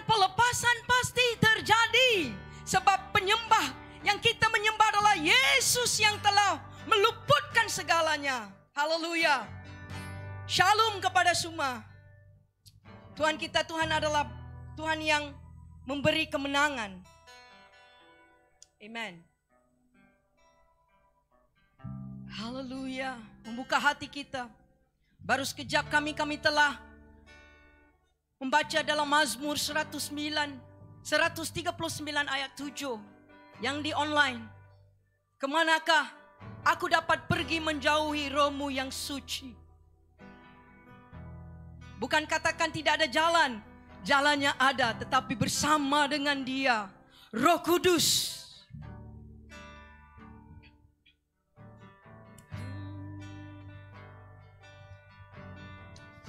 pelepasan pasti terjadi. Sebab penyembah yang kita menyembah adalah Yesus yang telah meluputkan segalanya. Haleluya. Shalom kepada semua. Tuhan kita, Tuhan adalah Tuhan yang memberi kemenangan. Amen. Haleluya. Membuka hati kita. Baru sekejap kami telah membaca dalam Mazmur 139 ayat 7 yang di online. Kemanakah aku dapat pergi menjauhi Roh-Mu yang suci? Bukan katakan tidak ada jalan. Jalannya ada, tetapi bersama dengan Dia, Roh Kudus.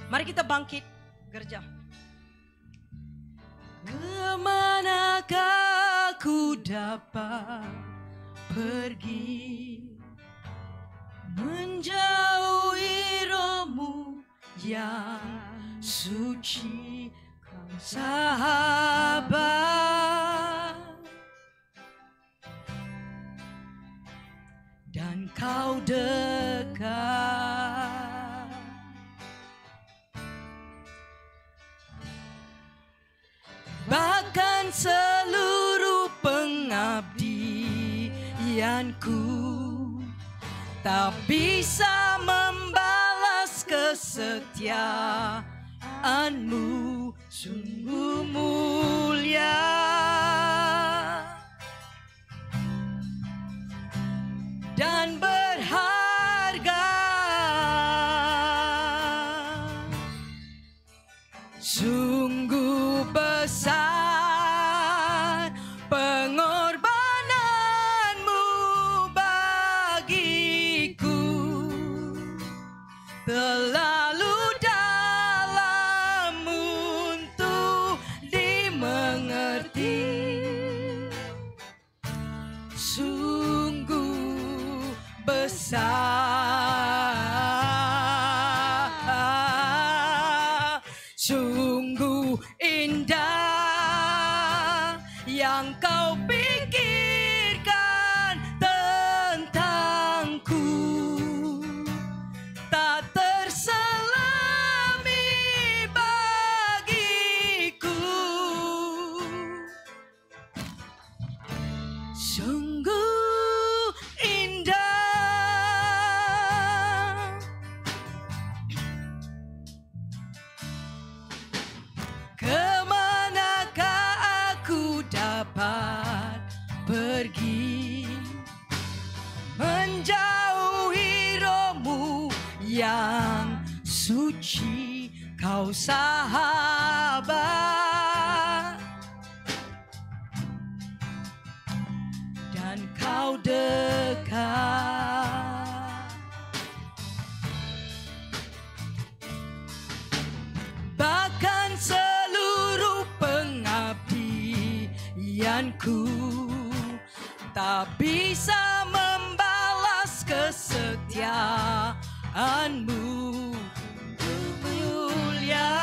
Mari kita bangkit, gereja. Kemanakah aku dapat pergi menjauhi Roh-Mu yang suci, Kau sahabat dan Kau dekat. Bahkan seluruh pengabdianku tak bisa membalas kesetiaan-Mu, sungguh mulia. Dan berharga, sungguh besar pengorbanan-Mu bagiku, terlalu dalam untuk dimengerti, sungguh besar, sungguh indah yang Kau pikirkan tentangku, tak terselami bagiku, sungguh indah. Kemanakah aku dapat pergi menjauhi Roh-Mu yang suci, Kau sahabat dan Kau dekat. Bahkan seluruh pengabdianku tak bisa membalas kesetiaan-Mu, mulia.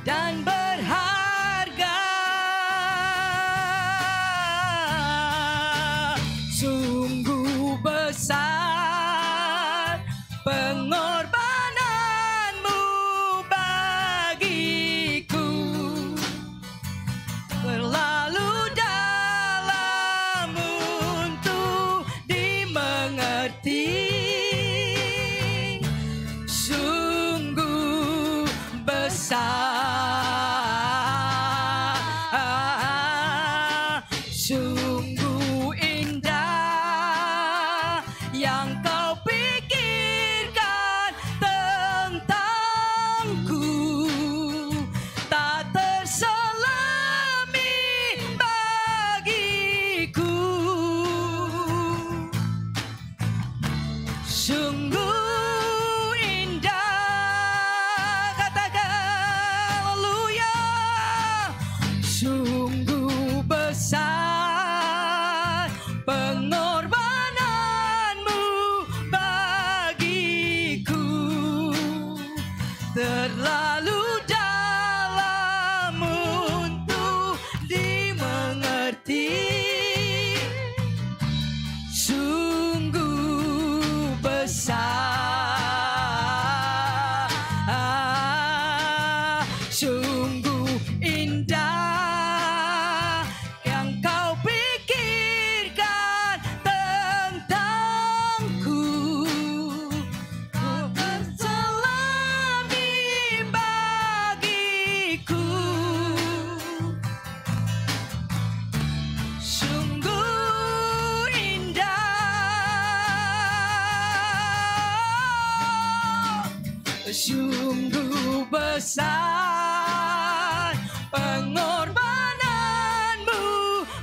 Dan berharga, sungguh besar pengorbanan-Mu bagiku, terlalu dalam untuk dimengerti, sungguh besar, sungguh indah yang Kau pikirkan tentangku, tak terselami bagiku, sungguh indah. Katakan, haleluya, sungguh besar Sungguh indah, sungguh besar pengorbananmu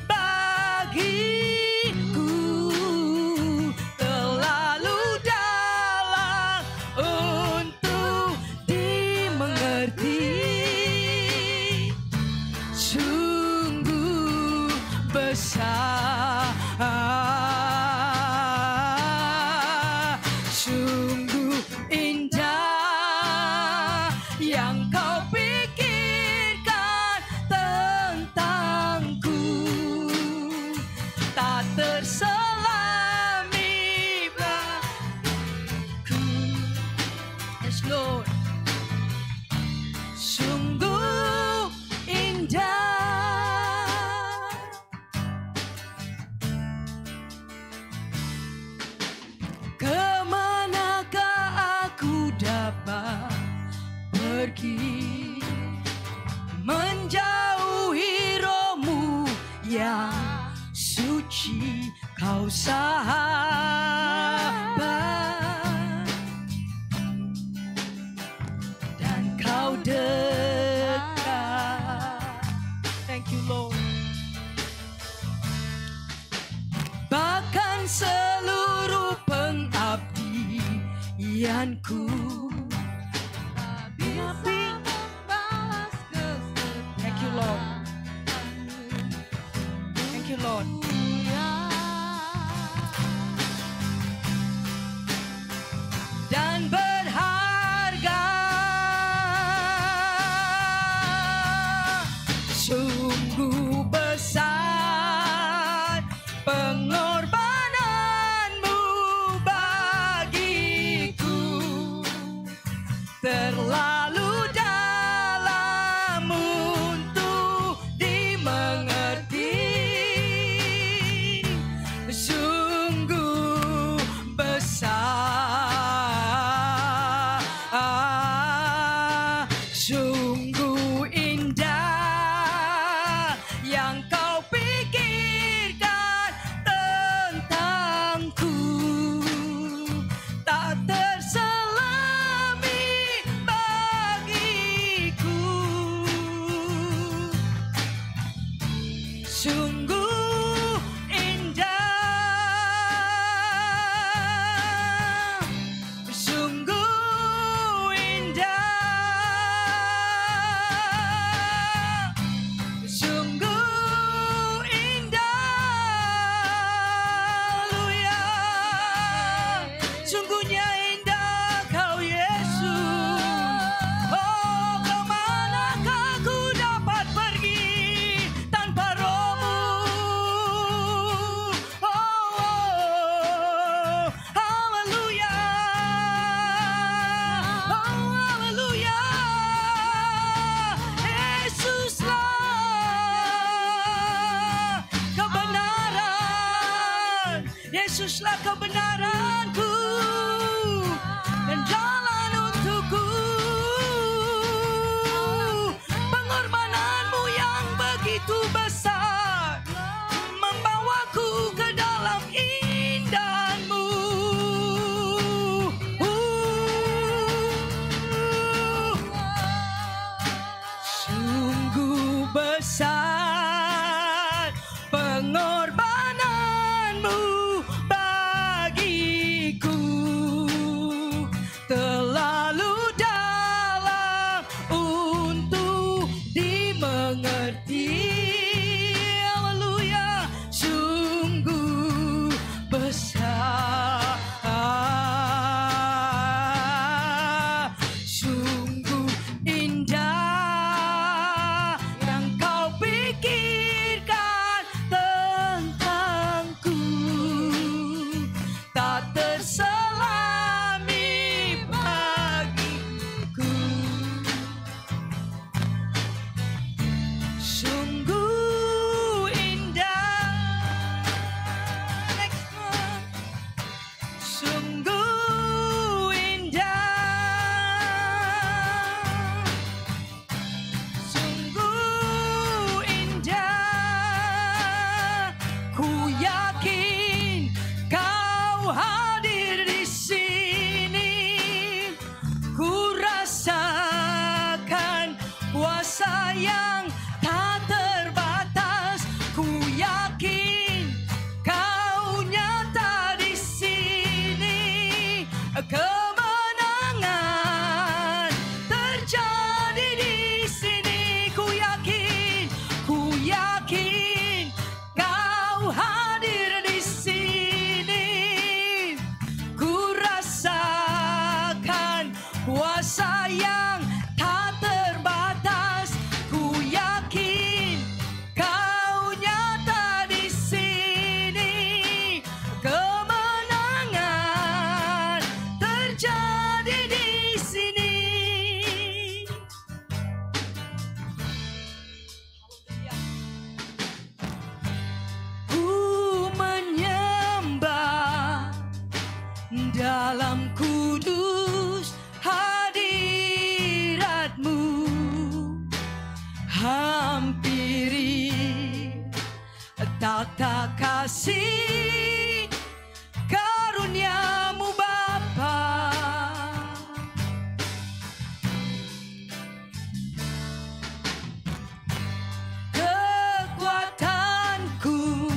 bagiku, terlalu dalam untuk dimengerti. Sungguh besar, sungguh indah yang kau pikirkan tentangku, tak terselami bagiku. Yes Lord, sungguh indah. Kemanakah aku dapat pergi menjauhi rohmu yang suci, kau sahabat dan kau dekat. Thank you Lord. Bahkan seluruh pengabdianku thank you Lord. Thank you Lord. Dan berharga, sungguh besar pengorbananmu bagiku, terlalu dalam untuk dimengerti. Sungguh besar, sungguh indah yang kau pikirkan tentangku, tak terselami bagiku. Sungguh indah, sungguh indah, sungguh indah. Haleluya. Sungguhnya indah kau Yesus. Oh, kemanakah ku dapat pergi tanpa rohmu? Oh, haleluya. Oh, haleluya. Yesuslah kebenaran, Yesuslah kebenaranku dan jalan untukku. Pengorbananmu yang begitu besar membawaku ke dalam indahanmu. Sungguh besar pengorbananmu bagiku, tata kasih karunia-Mu Bapa. Kekuatanku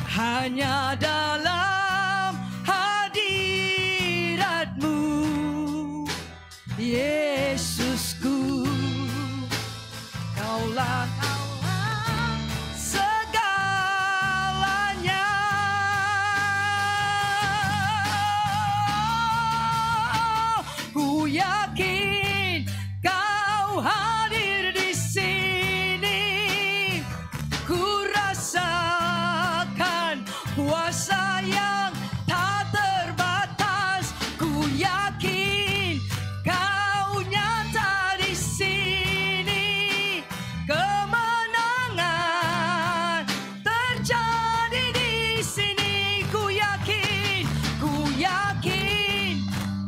hanya dalam hadirat-Mu, Yesusku. Kaulah segalanya. Ku yakin Kau hadir di sini. Ku rasakan kuasa yang tak terbatas. Ku yakin Kau nyata di sini. Kemenangan terjadi di sini. Ku yakin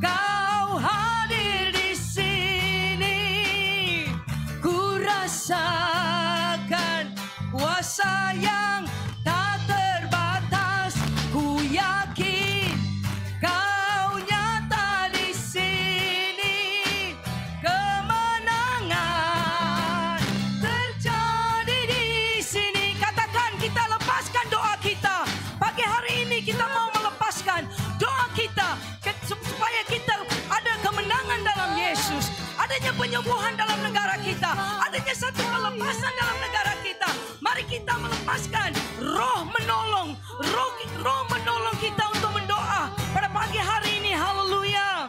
Kau hadir di sini. Ku rasakan kuasa yang tak terbatas. Ku yakin Kau nyata di sini. Kemenangan terjadi di sini. Katakan, kita lepaskan doa kita. Pagi hari ini kita mau melepaskan doa kita supaya kita ada kemenangan dalam Yesus. Adanya penyembuhan dalam negara kita. Adanya satu pelepasan dalam negara kita. Mari kita melepaskan roh menolong. Roh menolong kita untuk mendoa pada pagi hari ini. Haleluya.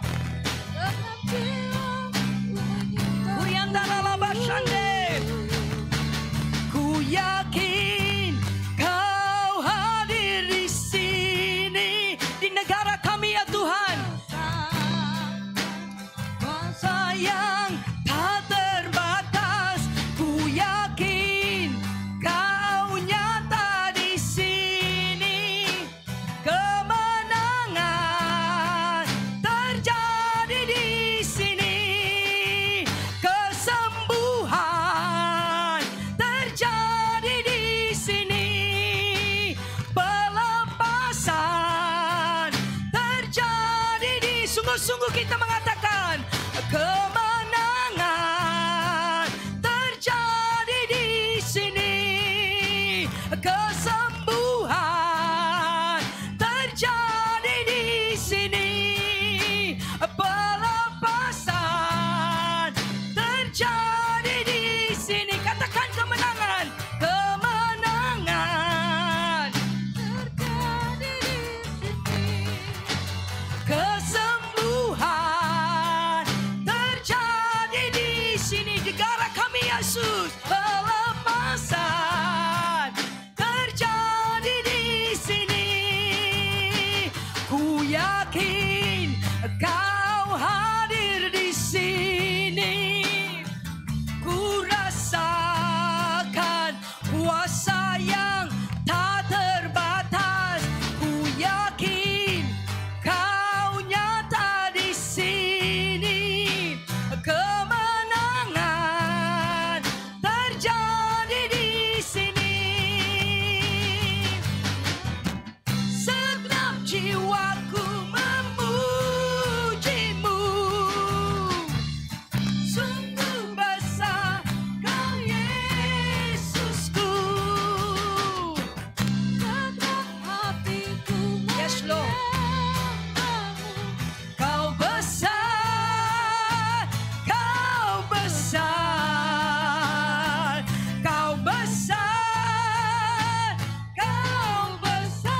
Ku yakin Kau hadir di sini, di negara kami ya Tuhan. Kuasa yang tak terbatas. Ku yakin Kau nyata di sini. Kemenangan terjadi di sini. Kesembuhan terjadi di sini. Pelepasan terjadi di sungguh-sungguh kita mengatakan kemenangan terjadi di sini. Kesembuhan terjadi di sini. Pelepasan terjadi di sini. Katakan kemenangan. Kemenangan terjadi di sini. Kesembuhan terjadi di sini. Negara kami Yesus. Pelepasan terjadi di sini. Ku yakin Kau hadir di sini. Ku rasakan kuasa yang tak terbatas. Ku yakin Kau nyata di sini. Kemenangan terjadi di sini. Segenap jiwaku memuji-Mu. Sungguh besar Kau Yesusku. Segenap hatiku yes, Lord. Kau besar, Kau besar, Kau besar, Kau besar.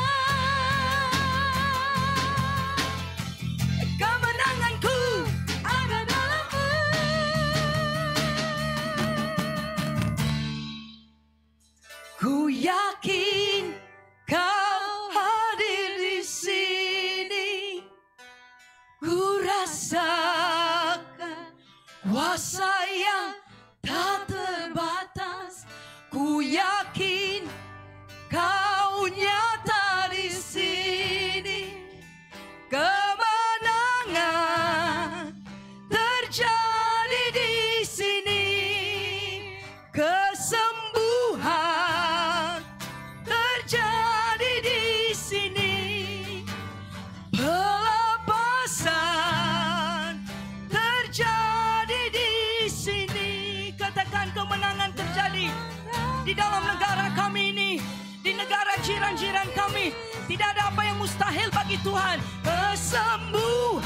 Kemenanganku ada dalam-Mu. Ku yakin Kau hadir di sini. Ku rasakan kuasa yang tak terbatas. Ku yakin Kau nyata di sini. Kemenangan terjadi di sini. Kesembuhan jiran-jiran kami. Tidak ada apa yang mustahil bagi Tuhan. Kesembuhan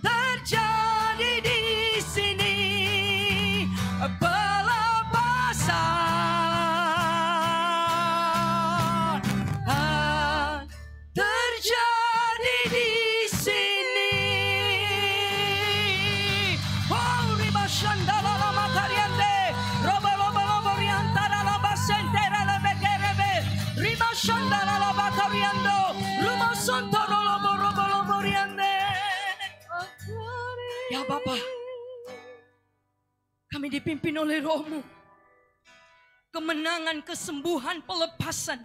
terjadi di sini. Pelepasan terjadi di sini. Oh, ribashandala lama kariande, roba roba roba riantara lama sentera lebe kerebe, ribashandala lama kariando, rumah sontoro roba roba roba riande. Ya Bapa, kami dipimpin oleh Roh-Mu. Kemenangan, kesembuhan, pelepasan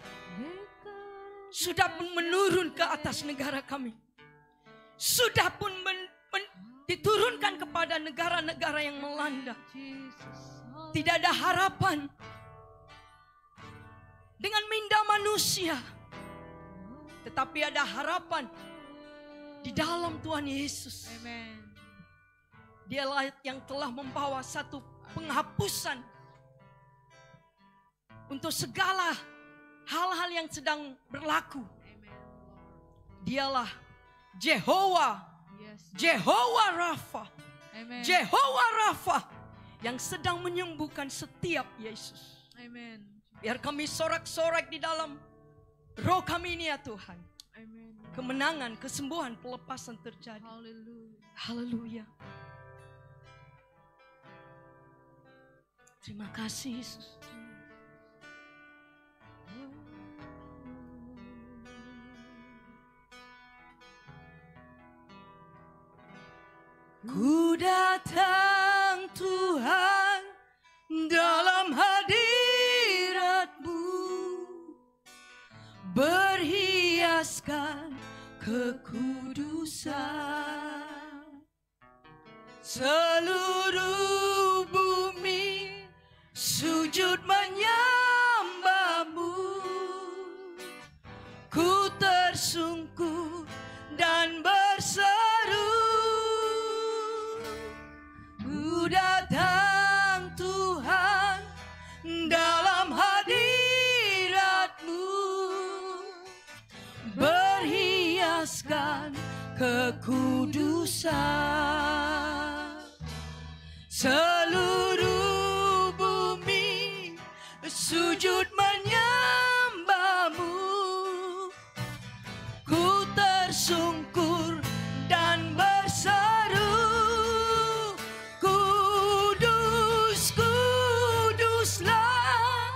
sudah pun menurun ke atas negara kami. Sudah pun diturunkan kepada negara-negara yang melanda. Tidak ada harapan dengan minda manusia, tetapi ada harapan di dalam Tuhan Yesus. Amen. Dialah yang telah membawa satu penghapusan untuk segala hal-hal yang sedang berlaku. Dialah Jehovah, Jehovah Rafa, Jehovah Rafa yang sedang menyembuhkan setiap Yesus. Amen. Biar kami sorak-sorak di dalam roh kami ini ya Tuhan. Amen. Kemenangan, kesembuhan, pelepasan terjadi. Haleluya. Haleluya. Terima kasih Yesus. Ku datang Tuhan dalam hadirat-Mu, berhiaskan kekudusan. Seluruh bumi sujud menyembah-Mu, ku tersungkur dan berseru, ku datang Tuhan dalam hadirat-Mu, berhiaskan kekudusan. Seluruh bumi sujud menyembah-Mu, ku tersungkur dan berseru, kudus, kuduslah,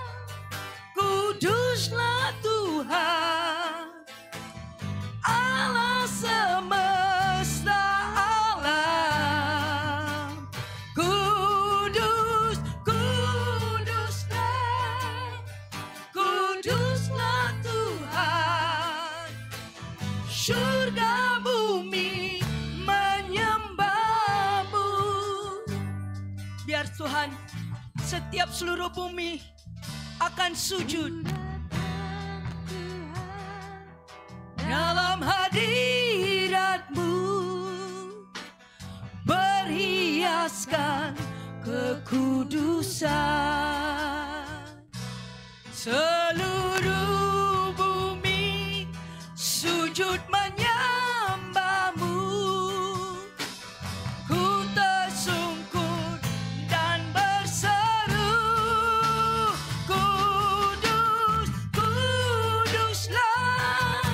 kuduslah Tuhan Allah semesta alam. Kudus, kuduslah, kuduslah Tuhan. Surga bumi menyembah-Mu. Biar Tuhan, setiap seluruh bumi akan sujud dalam hadirat-Mu, berhiaskan kekudusan. Seluruh bumi sujud menyembah-Mu, ku tersungkur dan berseru, kudus, kuduslah,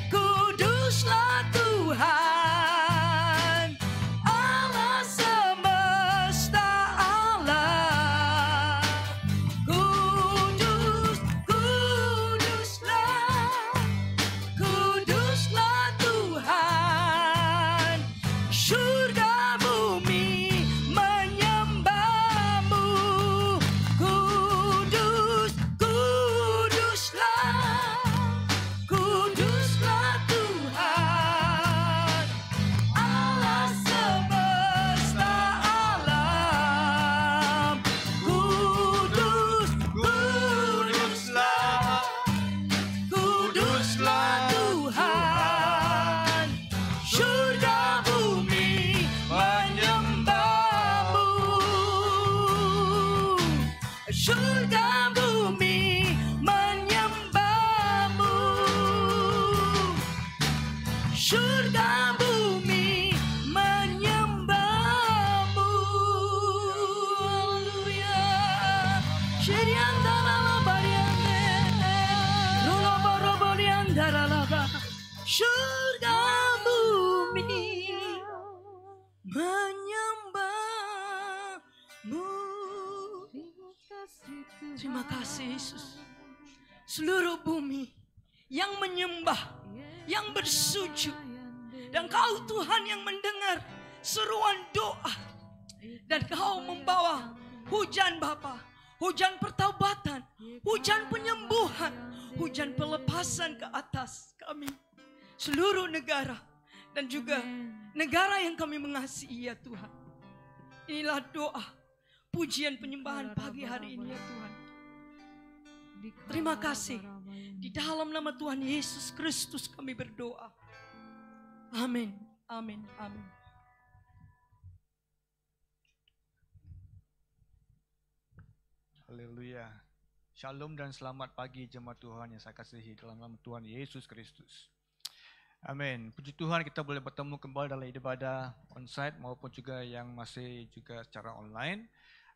kuduslah Tuhan Allah semesta alam. Kudus, surga bumi menyembahmu. Haleluya. Surga bumi menyembahmu. Terima kasih Yesus. Seluruh bumi yang menyembah, yang bersujud, dan Kau Tuhan yang mendengar seruan doa, dan Kau membawa hujan Bapa, hujan pertaubatan, hujan penyembuhan, hujan pelepasan ke atas kami, seluruh negara, dan juga negara yang kami mengasihi ya Tuhan. Inilah doa, pujian penyembahan pagi hari ini ya Tuhan. Terima kasih. Di dalam nama Tuhan Yesus Kristus kami berdoa. Amin. Amin. Amin. Haleluya. Shalom dan selamat pagi jemaat Tuhan yang saya kasihi dalam nama Tuhan Yesus Kristus. Amin. Puji Tuhan kita boleh bertemu kembali dalam ibadah onsite maupun juga yang masih juga secara online.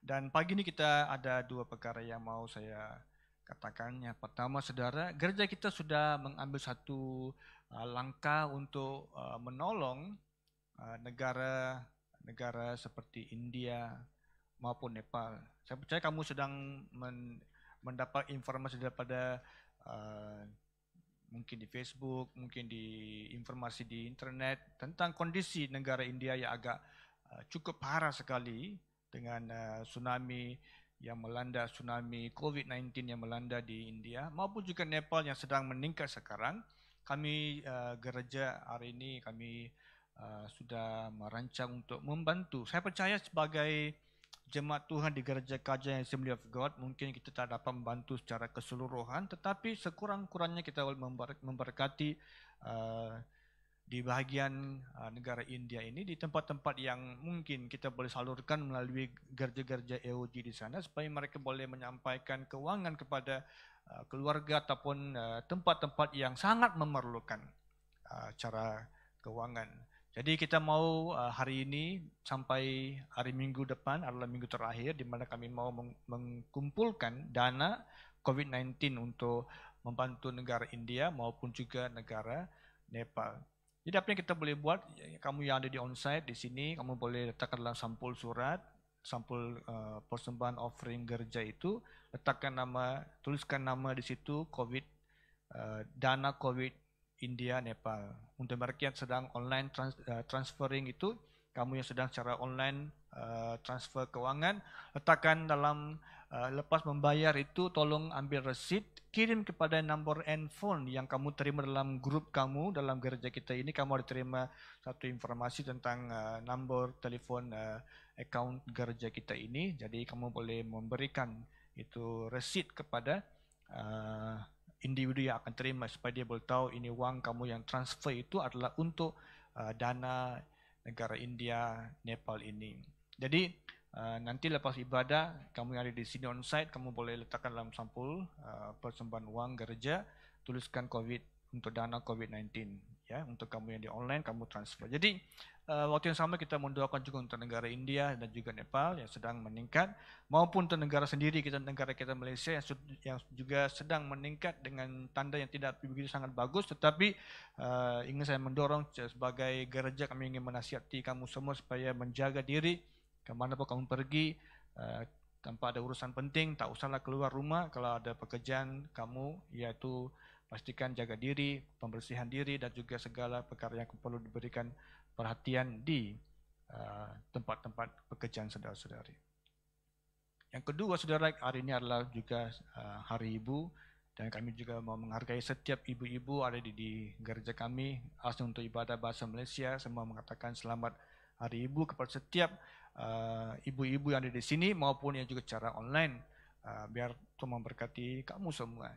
Dan pagi ini kita ada dua perkara yang mau saya katakan. Yang pertama saudara, gereja kita sudah mengambil satu langkah untuk menolong negara-negara seperti India maupun Nepal. Saya percaya kamu sedang mendapat informasi daripada mungkin di Facebook, mungkin di informasi di internet tentang kondisi negara India yang agak cukup parah sekali dengan tsunami yang melanda, tsunami COVID-19 yang melanda di India maupun juga Nepal yang sedang meningkat sekarang. Kami gereja hari ini kami sudah merancang untuk membantu. Saya percaya sebagai jemaat Tuhan di gereja Kajian Assembly of God, mungkin kita tak dapat membantu secara keseluruhan, tetapi sekurang-kurangnya kita memberkati di bahagian negara India ini, di tempat-tempat yang mungkin kita boleh salurkan melalui gereja-gereja EOG di sana, supaya mereka boleh menyampaikan keuangan kepada keluarga ataupun tempat-tempat yang sangat memerlukan cara keuangan. Jadi kita mau hari ini sampai hari Minggu depan adalah minggu terakhir di mana kami mau mengumpulkan dana COVID-19 untuk membantu negara India maupun juga negara Nepal. Jadi apa yang kita boleh buat, kamu yang ada di onsite di sini, kamu boleh letakkan dalam sampul surat, sampul persembahan offering gereja itu, letakkan nama, tuliskan nama di situ dana COVID India Nepal. Untuk mereka yang sedang online transferring itu, kamu yang sedang secara online transfer keuangan, letakkan dalam lepas membayar itu, tolong ambil resit, kirim kepada nombor handphone yang kamu terima dalam grup kamu dalam gereja kita ini. Kamu ada terima satu informasi tentang nombor telefon account gereja kita ini. Jadi kamu boleh memberikan itu resit kepada individu yang akan terima supaya dia boleh tahu ini uang kamu yang transfer itu adalah untuk dana negara India Nepal ini. Jadi nanti lepas ibadah, kamu yang ada di sini onsite, kamu boleh letakkan dalam sampul persembahan uang gereja, tuliskan COVID untuk dana COVID-19. Ya, untuk kamu yang di online, kamu transfer. Jadi waktu yang sama kita mendoakan juga untuk negara India dan juga Nepal yang sedang meningkat, maupun untuk negara sendiri kita, negara kita Malaysia yang juga sedang meningkat dengan tanda yang tidak begitu sangat bagus. Tetapi ingin saya mendorong sebagai gereja, kami ingin menasihati kamu semua supaya menjaga diri. Kemanapun kamu pergi, tanpa ada urusan penting, tak usahlah keluar rumah. Kalau ada pekerjaan kamu, yaitu pastikan jaga diri, pembersihan diri, dan juga segala perkara yang perlu diberikan perhatian di tempat-tempat pekerjaan saudara-saudari. Yang kedua, saudara, hari ini adalah juga Hari Ibu, dan kami juga mau menghargai setiap ibu-ibu ada di gereja kami. Asal untuk ibadah bahasa Malaysia, semua mengatakan selamat Hari Ibu kepada setiap ibu-ibu yang ada di sini maupun yang juga secara online. Biar Tuhan memberkati kamu semua.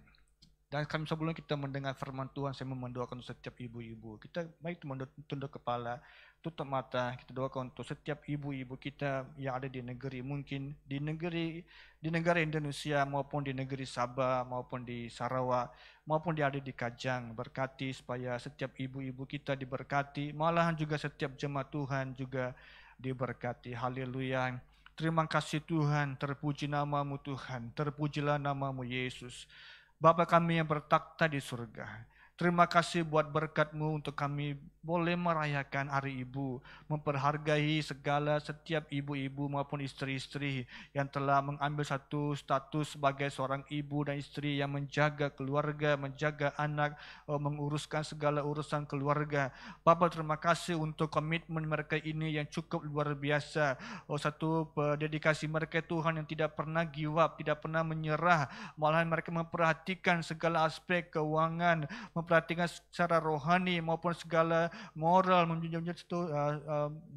Dan kami sebelum kita mendengar firman Tuhan, saya mendoakan setiap ibu-ibu. Kita baik tunduk kepala, tutup mata, kita doakan untuk setiap ibu-ibu kita yang ada di negeri, mungkin di negara Indonesia maupun di negeri Sabah maupun di Sarawak maupun ada di Kajang. Berkati supaya setiap ibu-ibu kita diberkati, malahan juga setiap jemaat Tuhan juga diberkati. Haleluya. Terima kasih Tuhan, terpuji namamu Tuhan, terpujilah namamu Yesus. Bapa kami yang bertakhta di surga, terima kasih buat berkat-Mu untuk kami boleh merayakan Hari Ibu, memperhargai setiap ibu-ibu maupun istri-istri yang telah mengambil satu status sebagai seorang ibu dan istri yang menjaga keluarga, menjaga anak, menguruskan segala urusan keluarga. Bapa, terima kasih untuk komitmen mereka ini yang cukup luar biasa. Satu dedikasi mereka Tuhan yang tidak pernah give up, tidak pernah menyerah, malahan mereka memperhatikan segala aspek keuangan, memperhatikan secara rohani maupun segala moral, menjunjung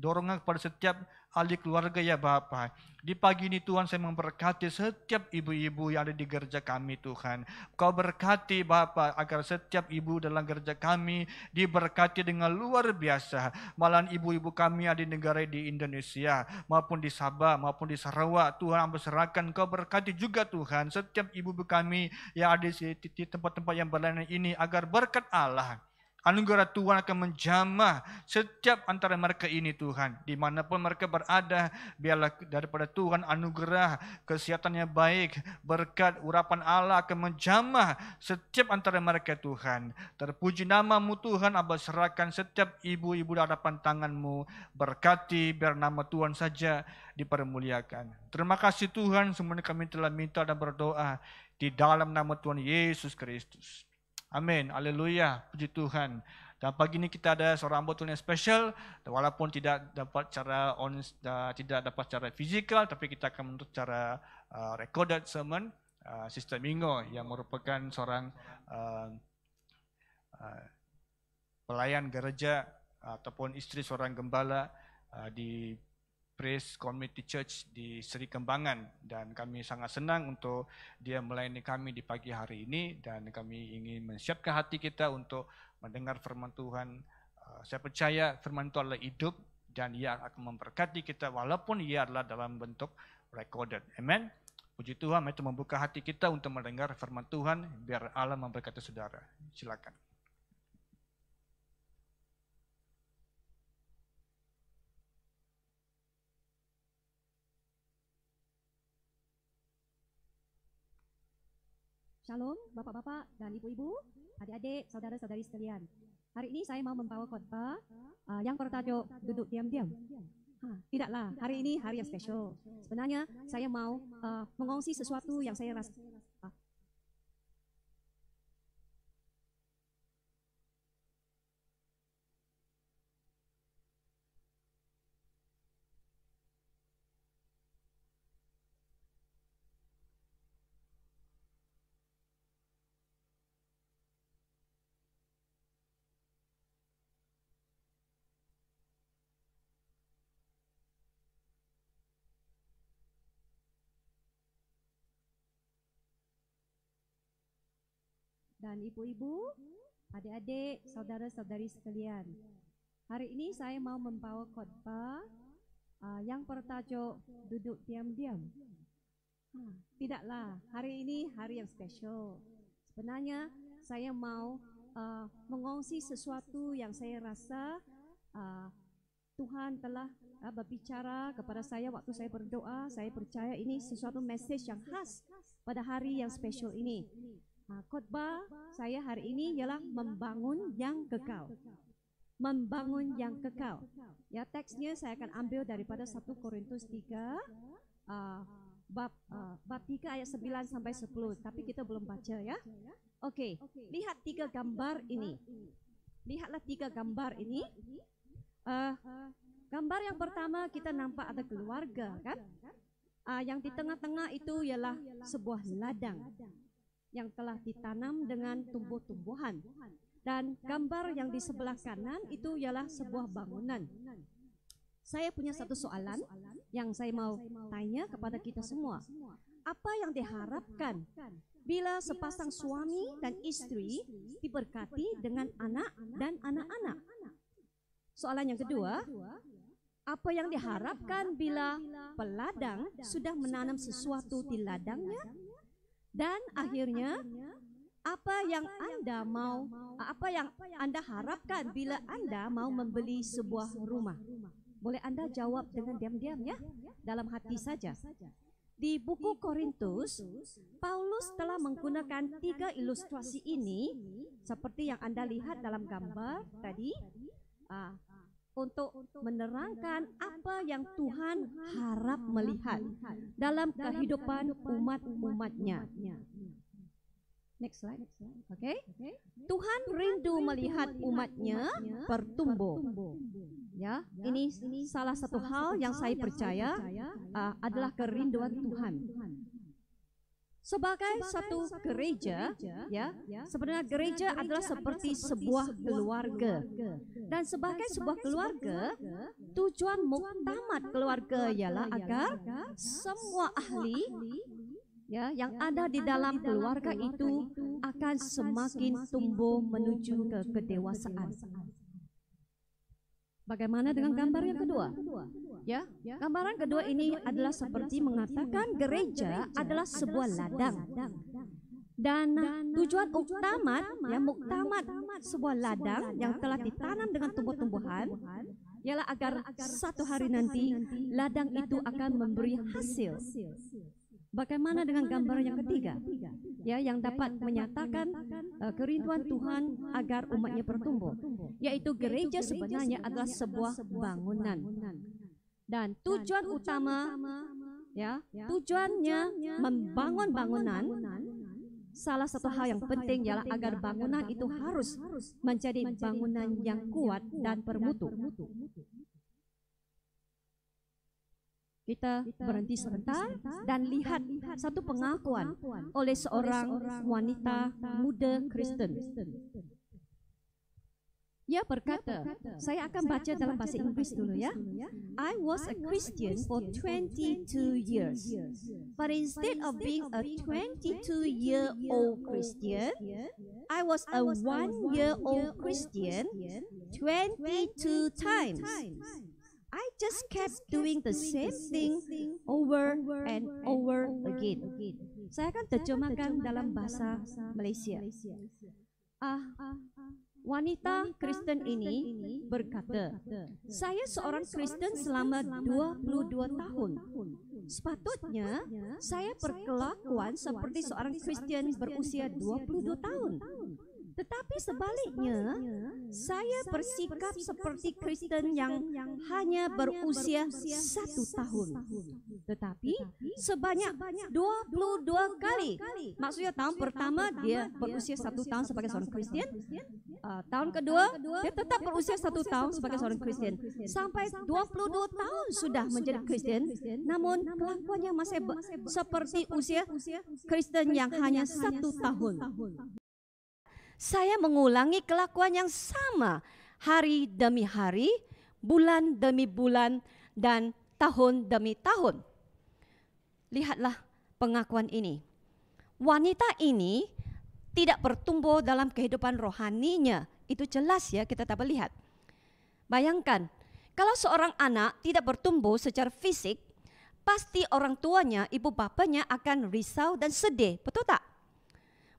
dorongan kepada setiap ahli keluarga ya Bapa. Di pagi ini Tuhan saya memberkati setiap ibu-ibu yang ada di gereja kami Tuhan. Kau berkati Bapa agar setiap ibu dalam gereja kami diberkati dengan luar biasa. Malahan ibu-ibu kami ada di negara di Indonesia maupun di Sabah maupun di Sarawak. Tuhan berserahkan Kau berkati juga Tuhan setiap ibu-ibu kami yang ada di tempat-tempat yang berlainan ini agar berkat Allah, anugerah Tuhan akan menjamah setiap antara mereka ini Tuhan. Dimanapun mereka berada, biarlah daripada Tuhan anugerah, kesehatan yang baik, berkat urapan Allah akan menjamah setiap antara mereka Tuhan. Terpuji namamu Tuhan, Abah serahkan setiap ibu-ibu di hadapan tangan-Mu. Berkati biar nama Tuhan saja dipermuliakan. Terima kasih Tuhan, semuanya kami telah minta dan berdoa di dalam nama Tuhan Yesus Kristus. Amin, haleluya, puji Tuhan. Dan pagi ini kita ada seorang hamba Tuhan yang spesial, walaupun tidak dapat secara fizikal, tapi kita akan menuntut secara recorded sermon, Sister Mingo yang merupakan seorang pelayan gereja ataupun istri seorang gembala di Praise Community Church di Seri Kembangan, dan kami sangat senang untuk dia melayani kami di pagi hari ini, dan kami ingin menyiapkan hati kita untuk mendengar firman Tuhan. Saya percaya firman itu adalah hidup dan ia akan memberkati kita walaupun ia adalah dalam bentuk recorded. Amen. Puji Tuhan, mari kita membuka hati kita untuk mendengar firman Tuhan biar Allah memberkati saudara. Silakan. Shalom, Bapak-Bapak dan Ibu-Ibu, adik-adik, saudara-saudari sekalian. Hari ini saya mau membawa khotbah yang bertajuk duduk diam-diam. Tidaklah, hari ini hari yang spesial. Sebenarnya saya mau mengongsi sesuatu yang saya rasa. Dan ibu-ibu, adik-adik, saudara-saudari sekalian. Hari ini saya mau membawa khotbah yang bertajuk duduk diam-diam. Tidaklah, hari ini hari yang spesial. Sebenarnya saya mau mengongsi sesuatu yang saya rasa Tuhan telah berbicara kepada saya waktu saya berdoa. Saya percaya ini sesuatu message yang khas pada hari yang spesial ini. Khotbah saya hari ini ialah membangun yang kekal. Membangun yang kekal. Ya, teksnya saya akan ambil daripada 1 Korintus 3 bab 3 ayat 9 sampai 10, tapi kita belum baca ya. Oke, lihat 3 gambar ini. Lihatlah 3 gambar ini. Gambar yang pertama kita nampak ada keluarga kan? Yang di tengah-tengah itu ialah sebuah ladang yang telah ditanam dengan tumbuh-tumbuhan. Dan gambar yang di sebelah kanan itu ialah sebuah bangunan. Saya punya satu soalan yang saya mau tanya kepada kita semua. apa yang diharapkan bila sepasang suami dan istri diberkati dengan anak dan anak-anak? Soalan yang kedua, apa yang diharapkan bila peladang sudah menanam sesuatu di ladangnya? Dan akhirnya, apa yang Anda harapkan bila Anda mau membeli sebuah rumah? Boleh Anda jawab dengan diam-diam ya, dalam hati saja. Di buku Korintus, Paulus telah menggunakan 3 ilustrasi ini seperti yang Anda lihat dalam gambar tadi, untuk menerangkan apa yang Tuhan harap melihat dalam kehidupan umat-umatnya. Next slide. Okay. Tuhan rindu melihat umatnya bertumbuh. Ya, ini salah satu hal yang saya percaya adalah kerinduan Tuhan. Sebagai satu gereja, ya, sebenarnya gereja adalah seperti sebuah keluarga. Dan sebagai sebuah keluarga, tujuan muktamad keluarga ialah agar semua ahli yang ada di dalam keluarga itu akan semakin tumbuh menuju ke kedewasaan. Bagaimana dengan gambar yang kedua? Ya, gambaran kedua ini adalah seperti mengatakan gereja adalah sebuah ladang. Dan tujuan muktamad sebuah ladang yang telah ditanam dengan tumbuh-tumbuhan ialah agar satu hari nanti ladang itu akan memberi hasil. Bagaimana dengan gambaran yang ketiga? Ya, yang dapat menyatakan kerinduan Tuhan agar umatnya bertumbuh, yaitu gereja sebenarnya adalah sebuah bangunan. Dan tujuan utama, ya, tujuannya membangun bangunan. Salah satu hal yang penting ialah agar bangunan itu harus menjadi bangunan yang kuat dan bermutu. Kita berhenti sebentar dan lihat satu pengakuan oleh seorang wanita muda Kristen. Ia berkata, saya akan baca dalam bahasa Inggris dulu ya. I was a Christian for 22 years. But instead of being a 22-year-old Christian, I was a 1-year-old Christian 22 times. I just kept doing the same thing over and over again. Saya akan terjemahkan dalam bahasa Malaysia. Wanita Kristen ini berkata, saya seorang Kristen selama 22 tahun. Sepatutnya saya berkelakuan seperti seorang Kristen berusia 22 tahun. Tetapi sebaliknya, saya bersikap seperti Kristen yang hanya berusia 1 tahun. Tetapi sebanyak 22 kali. Maksudnya tahun pertama dia berusia 1 tahun sebagai seorang Kristen. Tahun kedua dia tetap berusia 1 tahun sebagai seorang Kristen. Sampai 22 tahun sudah menjadi Kristen, namun kelakuannya masih seperti usia Kristen yang hanya 1 tahun. Saya mengulangi kelakuan yang sama hari demi hari, bulan demi bulan, dan tahun demi tahun. Lihatlah pengakuan ini. Wanita ini tidak bertumbuh dalam kehidupan rohaninya. Itu jelas ya, kita dapat lihat. Bayangkan, kalau seorang anak tidak bertumbuh secara fisik, pasti orang tuanya, ibu bapanya akan risau dan sedih, betul tak?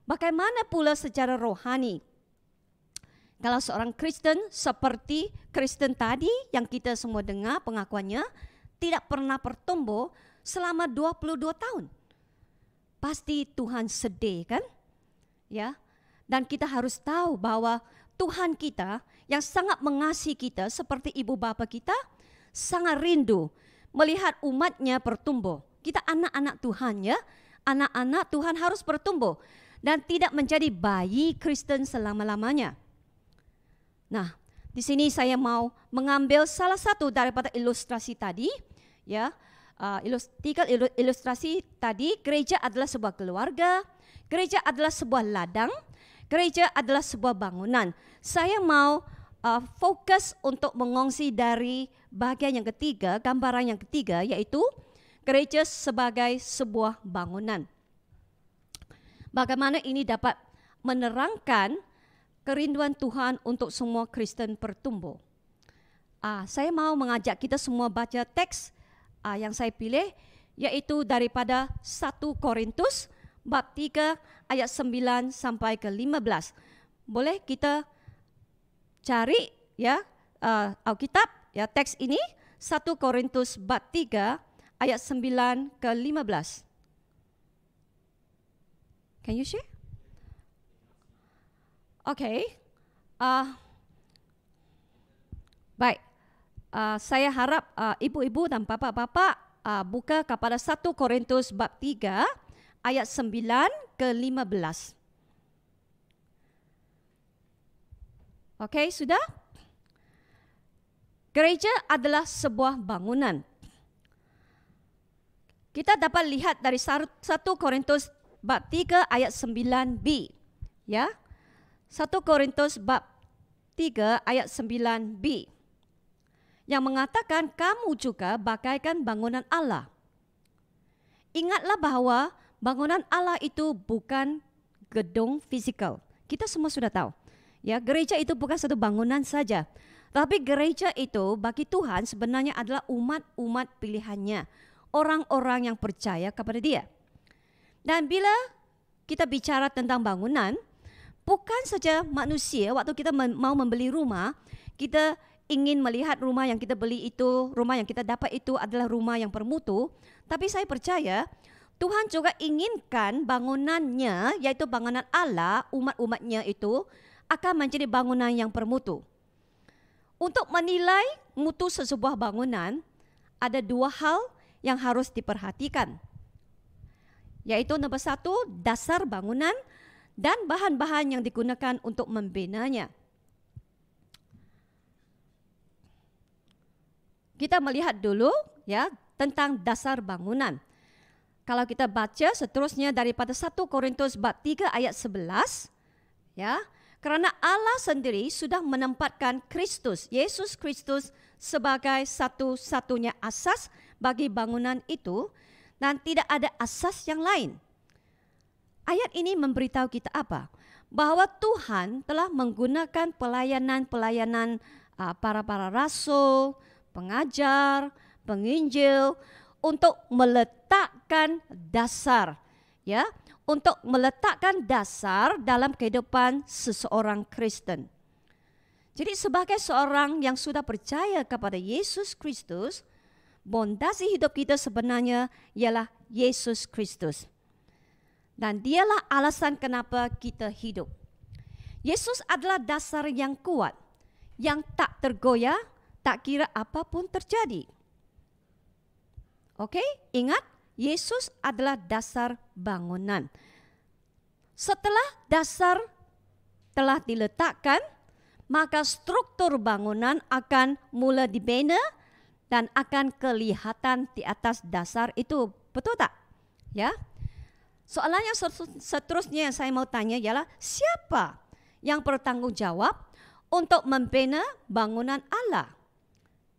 Bagaimana pula secara rohani? Kalau seorang Kristen seperti Kristen tadi yang kita semua dengar pengakuannya tidak pernah bertumbuh selama 22 tahun. Pasti Tuhan sedih kan? Ya. Dan kita harus tahu bahwa Tuhan kita yang sangat mengasihi kita seperti ibu bapa kita sangat rindu melihat umatnya bertumbuh. Kita anak-anak Tuhan ya. Anak-anak Tuhan harus bertumbuh dan tidak menjadi bayi Kristen selama-lamanya. Nah, di sini saya mau mengambil salah satu daripada ilustrasi tadi, ya. Tiga ilustrasi tadi, gereja adalah sebuah keluarga, gereja adalah sebuah ladang, gereja adalah sebuah bangunan. Saya mau fokus untuk mengongsi dari bagian yang ketiga, gambaran yang ketiga, yaitu gereja sebagai sebuah bangunan. Bagaimana ini dapat menerangkan kerinduan Tuhan untuk semua Kristen bertumbuh. Saya mau mengajak kita semua baca teks yang saya pilih, yaitu daripada 1 Korintus bab 3 ayat 9 sampai ke 15. Boleh kita cari ya Alkitab ya, teks ini 1 Korintus bab 3 ayat 9 ke 15. Can you share? Okay. Baik. Saya harap ibu-ibu dan bapa-bapa buka kepada 1 Korintus bab 3 ayat 9 ke 15. Okay, sudah? Gereja adalah sebuah bangunan. Kita dapat lihat dari 1 Korintus bab 3 ayat 9b. Ya. 1 Korintus bab 3 ayat 9b. Yang mengatakan kamu juga bagaikan bangunan Allah. Ingatlah bahwa bangunan Allah itu bukan gedung fisikal. Kita semua sudah tahu. Ya, gereja itu bukan satu bangunan saja. Tapi gereja itu bagi Tuhan sebenarnya adalah umat-umat pilihannya. Orang-orang yang percaya kepada Dia. Dan bila kita bicara tentang bangunan, bukan saja manusia, waktu kita mau membeli rumah, kita ingin melihat rumah yang kita beli itu, rumah yang kita dapat itu adalah rumah yang bermutu. Tapi saya percaya Tuhan juga inginkan bangunannya, yaitu bangunan Allah, umat-umatnya itu akan menjadi bangunan yang bermutu. Untuk menilai mutu sesebuah bangunan, ada dua hal yang harus diperhatikan. Yaitu nomor 1, dasar bangunan dan bahan-bahan yang digunakan untuk membinanya. Kita melihat dulu ya tentang dasar bangunan. Kalau kita baca seterusnya daripada 1 Korintus bab 3 ayat 11, ya, karena Allah sendiri sudah menempatkan Kristus, Yesus Kristus sebagai satu-satunya asas bagi bangunan itu dan tidak ada asas yang lain. Ayat ini memberitahu kita apa? Bahwa Tuhan telah menggunakan pelayanan-pelayanan para rasul, pengajar, penginjil untuk meletakkan dasar, ya, untuk meletakkan dasar dalam kehidupan seseorang Kristen. Jadi sebagai seorang yang sudah percaya kepada Yesus Kristus, fondasi hidup kita sebenarnya ialah Yesus Kristus. Dan dialah alasan kenapa kita hidup. Yesus adalah dasar yang kuat, yang tak tergoyah, tak kira apapun terjadi. Oke, ingat, Yesus adalah dasar bangunan. Setelah dasar telah diletakkan, maka struktur bangunan akan mula dibina dan akan kelihatan di atas dasar itu. Betul tak? Ya. Soalan yang seterusnya yang saya mau tanya ialah siapa yang bertanggung jawab untuk membina bangunan Allah?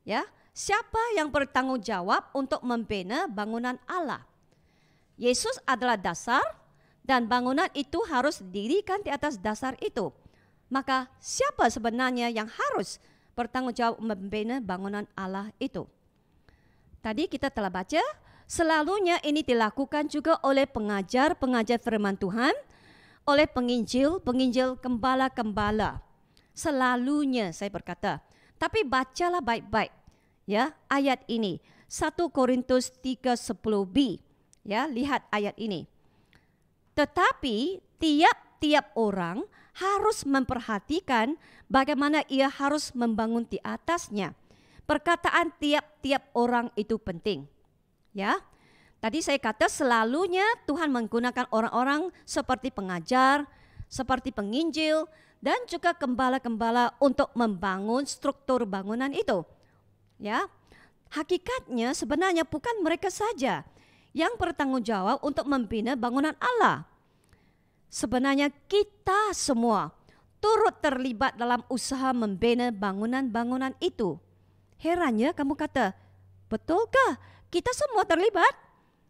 Ya, siapa yang bertanggung jawab untuk membina bangunan Allah? Yesus adalah dasar dan bangunan itu harus didirikan di atas dasar itu. Maka siapa sebenarnya yang harus bertanggung jawab membina bangunan Allah itu? Tadi kita telah baca, selalunya ini dilakukan juga oleh pengajar-pengajar firman Tuhan, oleh penginjil gembala-gembala. Selalunya saya berkata. Tapi bacalah baik-baik ya ayat ini. 1 Korintus 3:10b. Ya, lihat ayat ini. Tetapi tiap-tiap orang harus memperhatikan bagaimana ia harus membangun di atasnya. Perkataan tiap-tiap orang itu penting. Ya. Tadi saya kata selalunya Tuhan menggunakan orang-orang seperti pengajar, seperti penginjil, dan juga gembala-gembala untuk membangun struktur bangunan itu. Ya, hakikatnya sebenarnya bukan mereka saja yang bertanggung jawab untuk membina bangunan Allah. Sebenarnya kita semua turut terlibat dalam usaha membina bangunan-bangunan itu. Herannya kamu kata, betulkah kita semua terlibat.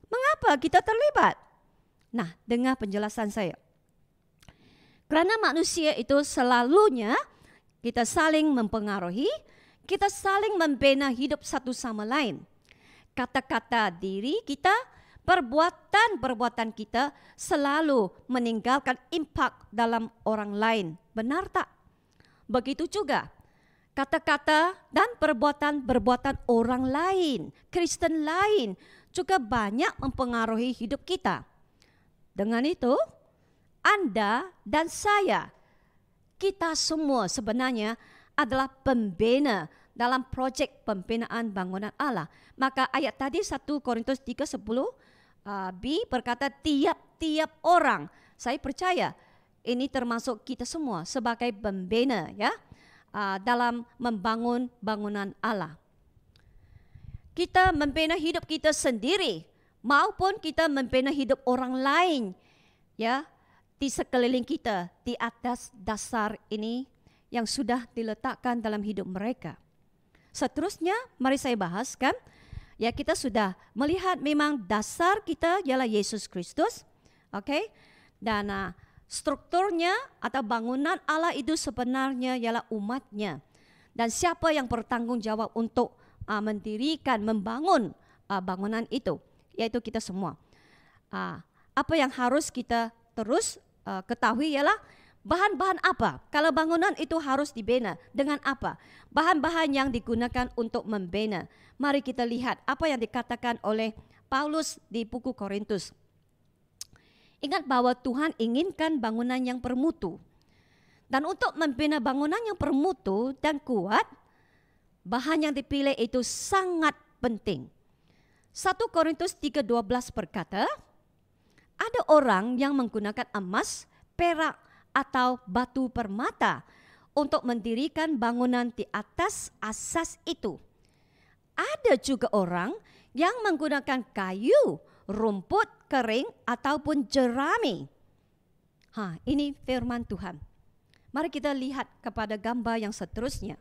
Mengapa kita terlibat? Nah, dengar penjelasan saya. Kerana manusia itu selalunya kita saling mempengaruhi, kita saling membina hidup satu sama lain. Kata-kata diri kita, perbuatan-perbuatan kita selalu meninggalkan impak dalam orang lain. Benar tak? Begitu juga kata-kata dan perbuatan-perbuatan orang lain, Kristen lain juga banyak mempengaruhi hidup kita. Dengan itu, Anda dan saya, kita semua sebenarnya adalah pembina dalam projek pembinaan bangunan Allah. Maka ayat tadi 1 Korintus 3:10 B berkata tiap-tiap orang. Saya percaya ini termasuk kita semua sebagai pembina ya dalam membangun bangunan Allah. Kita membina hidup kita sendiri maupun kita membina hidup orang lain ya di sekeliling kita di atas dasar ini yang sudah diletakkan dalam hidup mereka. Seterusnya mari saya bahaskan ya, kita sudah melihat memang dasar kita ialah Yesus Kristus. Okey? Dan strukturnya atau bangunan Allah itu sebenarnya ialah umatnya. Dan siapa yang bertanggung jawab untuk mendirikan, membangun bangunan itu, yaitu kita semua. Apa yang harus kita terus ketahui ialah bahan-bahan apa? Kalau bangunan itu harus dibina, dengan apa? Bahan-bahan yang digunakan untuk membina. Mari kita lihat apa yang dikatakan oleh Paulus di buku Korintus. Ingat bahwa Tuhan inginkan bangunan yang bermutu. Dan untuk membina bangunan yang bermutu dan kuat, bahan yang dipilih itu sangat penting. 1 Korintus 3:12 berkata, ada orang yang menggunakan emas, perak, atau batu permata untuk mendirikan bangunan di atas asas itu. Ada juga orang yang menggunakan kayu, rumput kering, ataupun jerami. Ini firman Tuhan. Mari kita lihat kepada gambar yang seterusnya.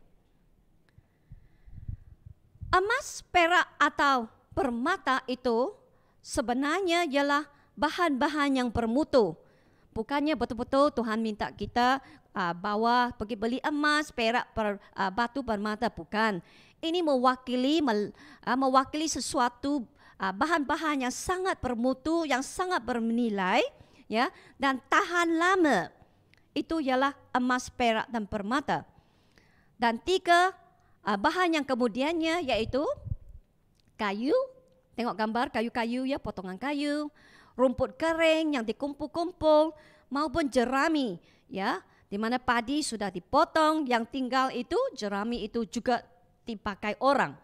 Emas, perak, atau permata itu sebenarnya ialah bahan-bahan yang bermutu. Bukannya betul-betul Tuhan minta kita bawa pergi beli emas, perak, batu permata, bukan. Ini mewakili sesuatu bahan-bahan yang sangat bermutu, yang sangat bernilai, ya, dan tahan lama. Itu ialah emas, perak, dan permata. Dan 3 bahan yang kemudiannya yaitu kayu. Tengok gambar kayu-kayu ya, potongan kayu, rumput kering yang dikumpul-kumpul, maupun jerami ya, di mana padi sudah dipotong, yang tinggal itu jerami itu juga dipakai orang.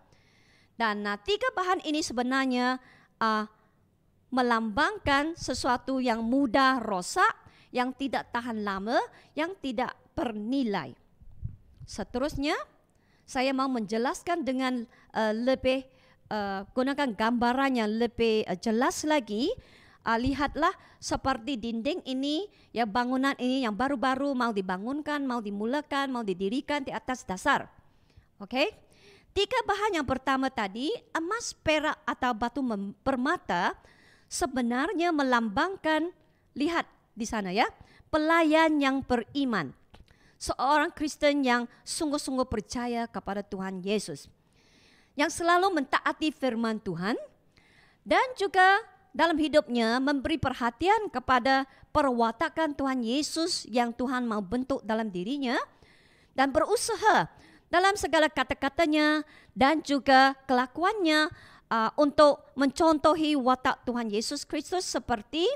Dan 3 bahan ini sebenarnya melambangkan sesuatu yang mudah rosak, yang tidak tahan lama, yang tidak bernilai. Seterusnya saya mau menjelaskan dengan lebih gunakan gambaran yang lebih jelas lagi. Lihatlah seperti dinding ini, ya, bangunan ini yang baru-baru mau dibangunkan, mau dimulakan, mau didirikan di atas dasar. Oke? 3 bahan yang pertama tadi, emas, perak, atau batu permata, sebenarnya melambangkan, lihat di sana ya, pelayan yang beriman. Seorang Kristen yang sungguh-sungguh percaya kepada Tuhan Yesus, yang selalu mentaati firman Tuhan, dan juga dalam hidupnya memberi perhatian kepada perwatakan Tuhan Yesus yang Tuhan mau bentuk dalam dirinya, dan berusaha dalam segala kata-katanya dan juga kelakuannya untuk mencontohi watak Tuhan Yesus Kristus seperti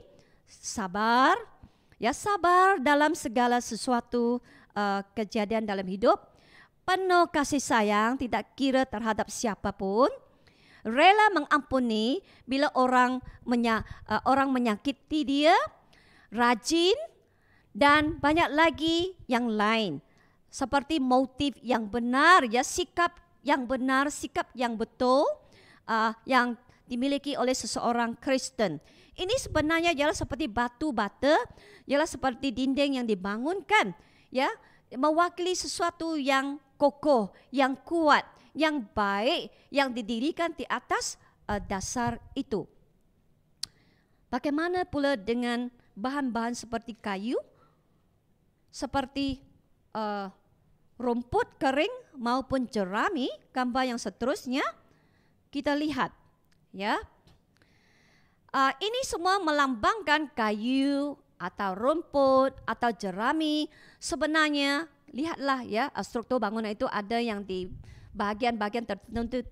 sabar, ya, sabar dalam segala sesuatu kejadian dalam hidup, penuh kasih sayang, tidak kira terhadap siapapun, rela mengampuni bila orang menyakiti dia, rajin, dan banyak lagi yang lain. Seperti motif yang benar, ya, sikap yang benar, sikap yang betul yang dimiliki oleh seseorang Kristen. Ini sebenarnya ialah seperti batu bata, ialah seperti dinding yang dibangunkan, ya, mewakili sesuatu yang kokoh, yang kuat, yang baik, yang didirikan di atas dasar itu. Bagaimana pula dengan bahan-bahan seperti kayu, seperti rumput kering maupun jerami, gambar yang seterusnya kita lihat, ya. Ini semua melambangkan kayu atau rumput atau jerami. Sebenarnya lihatlah ya, struktur bangunan itu ada yang di bahagian-bahagian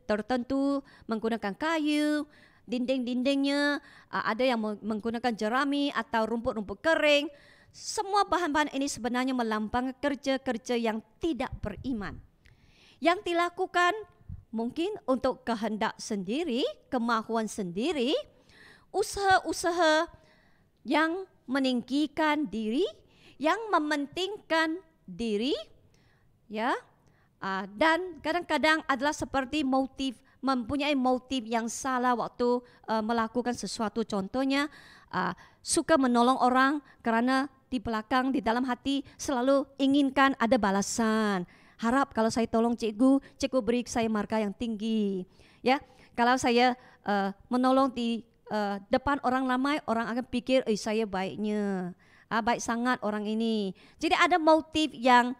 tertentu menggunakan kayu, dinding-dindingnya ada yang menggunakan jerami atau rumput-rumput kering. Semua bahan-bahan ini sebenarnya melambangkan kerja-kerja yang tidak beriman, yang dilakukan mungkin untuk kehendak sendiri, kemahuan sendiri, usaha-usaha yang meninggikan diri, yang mementingkan diri, ya, dan kadang-kadang adalah seperti mempunyai motif yang salah waktu melakukan sesuatu. Contohnya suka menolong orang karena di belakang, di dalam hati selalu inginkan ada balasan. Harap kalau saya tolong cikgu beri saya markah yang tinggi. Ya, kalau saya menolong di depan orang ramai, orang akan pikir, saya baiknya, baik sangat orang ini. Jadi ada motif yang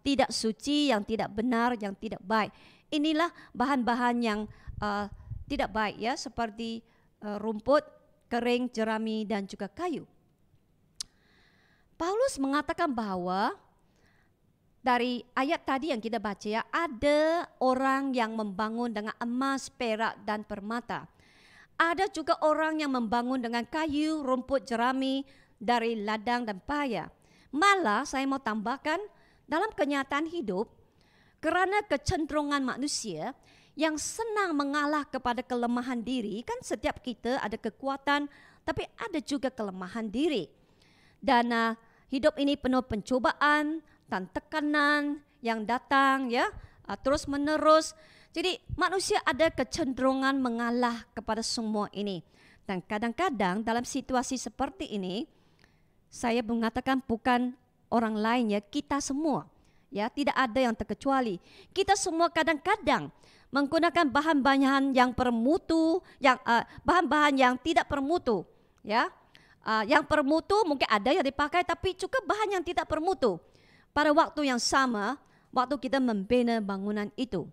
tidak suci, yang tidak benar, yang tidak baik. Inilah bahan-bahan yang tidak baik, ya, seperti rumput kering, jerami, dan juga kayu. Paulus mengatakan bahwa dari ayat tadi yang kita baca, ya, ada orang yang membangun dengan emas, perak, dan permata. Ada juga orang yang membangun dengan kayu, rumput, jerami, dari ladang dan paya. Malah saya mau tambahkan, dalam kenyataan hidup, kerana kecenderungan manusia yang senang mengalah kepada kelemahan diri, kan setiap kita ada kekuatan, tapi ada juga kelemahan diri. Dan hidup ini penuh pencobaan dan tekanan yang datang, ya, terus menerus. Jadi manusia ada kecenderungan mengalah kepada semua ini. Dan kadang-kadang dalam situasi seperti ini, saya mengatakan bukan orang lain, ya, kita semua, ya, tidak ada yang terkecuali. Kita semua kadang-kadang menggunakan bahan-bahan yang bermutu, yang bahan-bahan yang tidak bermutu, ya. Yang bermutu mungkin ada yang dipakai, tapi juga bahan yang tidak bermutu. Pada waktu yang sama, waktu kita membina bangunan itu,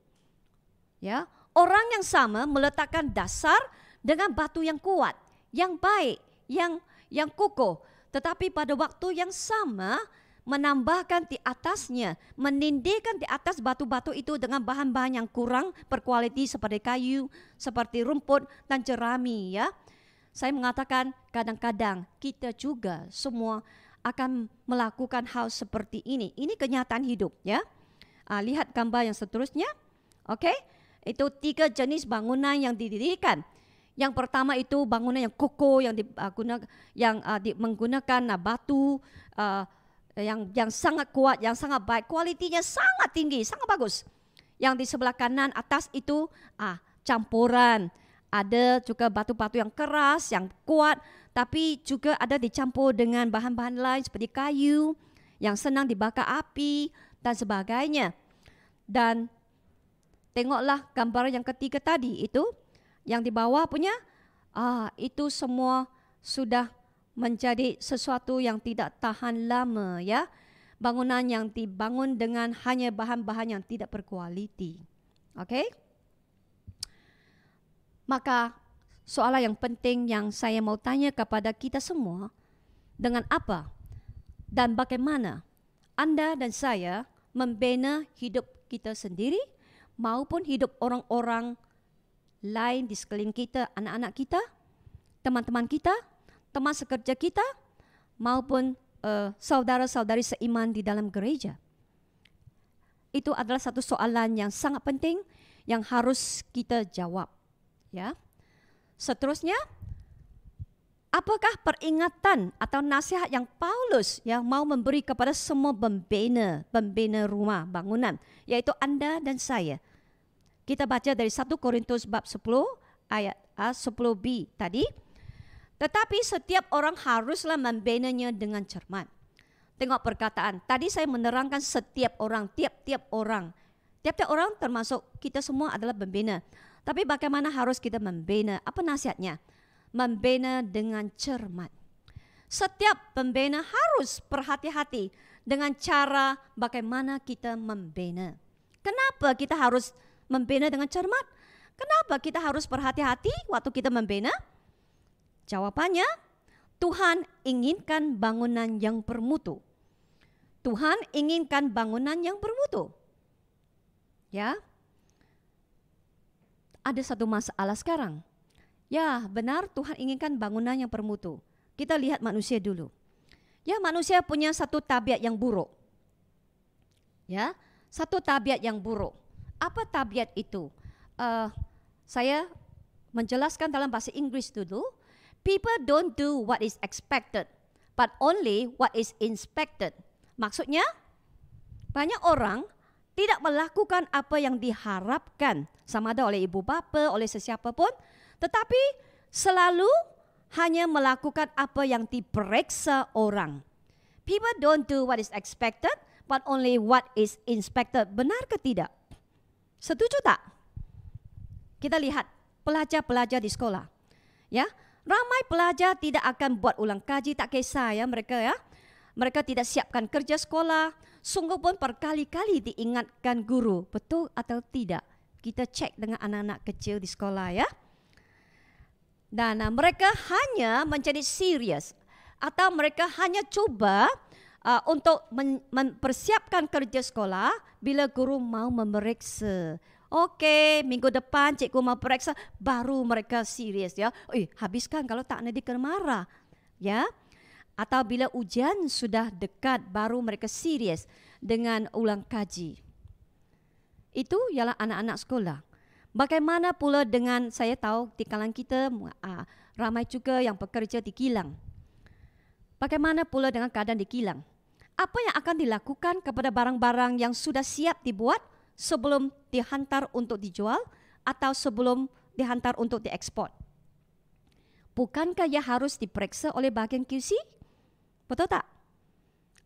ya, orang yang sama meletakkan dasar dengan batu yang kuat, yang baik, yang kukuh. Tetapi pada waktu yang sama menambahkan di atasnya, menindihkan di atas batu-batu itu dengan bahan-bahan yang kurang berkualiti seperti kayu, seperti rumput dan jerami, ya. Saya mengatakan kadang-kadang kita juga semua akan melakukan hal seperti ini. Ini kenyataan hidup, ya. Lihat gambar yang seterusnya. Oke, itu 3 jenis bangunan yang didirikan. Yang pertama itu bangunan yang kokoh, yang menggunakan batu yang sangat kuat, yang sangat baik, kualitinya sangat tinggi, sangat bagus. Yang di sebelah kanan atas itu campuran. Ada juga batu-batu yang keras, yang kuat, tapi juga ada dicampur dengan bahan-bahan lain seperti kayu yang senang dibakar api dan sebagainya. Dan tengoklah gambar yang ketiga tadi itu, yang di bawah punya, itu semua sudah menjadi sesuatu yang tidak tahan lama, ya. Bangunan yang dibangun dengan hanya bahan-bahan yang tidak berkualiti. Okey? Maka soalan yang penting yang saya mau tanya kepada kita semua, dengan apa dan bagaimana Anda dan saya membina hidup kita sendiri maupun hidup orang-orang lain di sekeliling kita, anak-anak kita, teman-teman kita, teman sekerja kita, maupun saudara-saudari seiman di dalam gereja. Itu adalah satu soalan yang sangat penting yang harus kita jawab, ya. Seterusnya, apakah peringatan atau nasihat yang Paulus yang mau memberi kepada semua pembina rumah bangunan, yaitu Anda dan saya? Kita baca dari 1 Korintus bab 10 ayat 10b tadi. Tetapi setiap orang haruslah membinanya dengan cermat. Tengok perkataan. Tadi saya menerangkan setiap orang, tiap-tiap orang. Tiap-tiap orang termasuk kita semua adalah pembina. Tapi bagaimana harus kita membina? Apa nasihatnya? Membina dengan cermat. Setiap pembina harus berhati-hati dengan cara bagaimana kita membina. Kenapa kita harus membina dengan cermat? Kenapa kita harus berhati-hati waktu kita membina? Jawabannya, Tuhan inginkan bangunan yang bermutu. Tuhan inginkan bangunan yang bermutu. Ya. Ada satu masalah sekarang. Ya, benar Tuhan inginkan bangunan yang bermutu. Kita lihat manusia dulu. Ya, manusia punya satu tabiat yang buruk. Ya, satu tabiat yang buruk. Apa tabiat itu? Saya menjelaskan dalam bahasa Inggris dulu. People don't do what is expected, but only what is inspected. Maksudnya, banyak orang tidak melakukan apa yang diharapkan, sama ada oleh ibu bapa, oleh sesiapa pun, tetapi selalu hanya melakukan apa yang diperiksa orang. People don't do what is expected, but only what is inspected. Benar ke tidak? Setuju tak? Kita lihat pelajar-pelajar di sekolah. Ya, ramai pelajar tidak akan buat ulang kaji, tak kisah ya mereka ya. Mereka tidak siapkan kerja sekolah, sungguh pun berkali-kali diingatkan guru, betul atau tidak. Kita cek dengan anak-anak kecil di sekolah ya. Dan mereka hanya menjadi serius atau mereka hanya cuba untuk mempersiapkan kerja sekolah bila guru mau memeriksa. Okey, minggu depan cikgu mau periksa, baru mereka serius ya. Habiskan, kalau tak nanti kena marah. Ya. Atau bila ujian sudah dekat, baru mereka serius dengan ulang kaji. Itu ialah anak-anak sekolah. Bagaimana pula dengan, saya tahu di kalangan kita ramai juga yang bekerja di kilang. Bagaimana pula dengan keadaan di kilang? Apa yang akan dilakukan kepada barang-barang yang sudah siap dibuat sebelum dihantar untuk dijual atau sebelum dihantar untuk diekspor? Bukankah ia harus diperiksa oleh bahagian QC? Betul tak?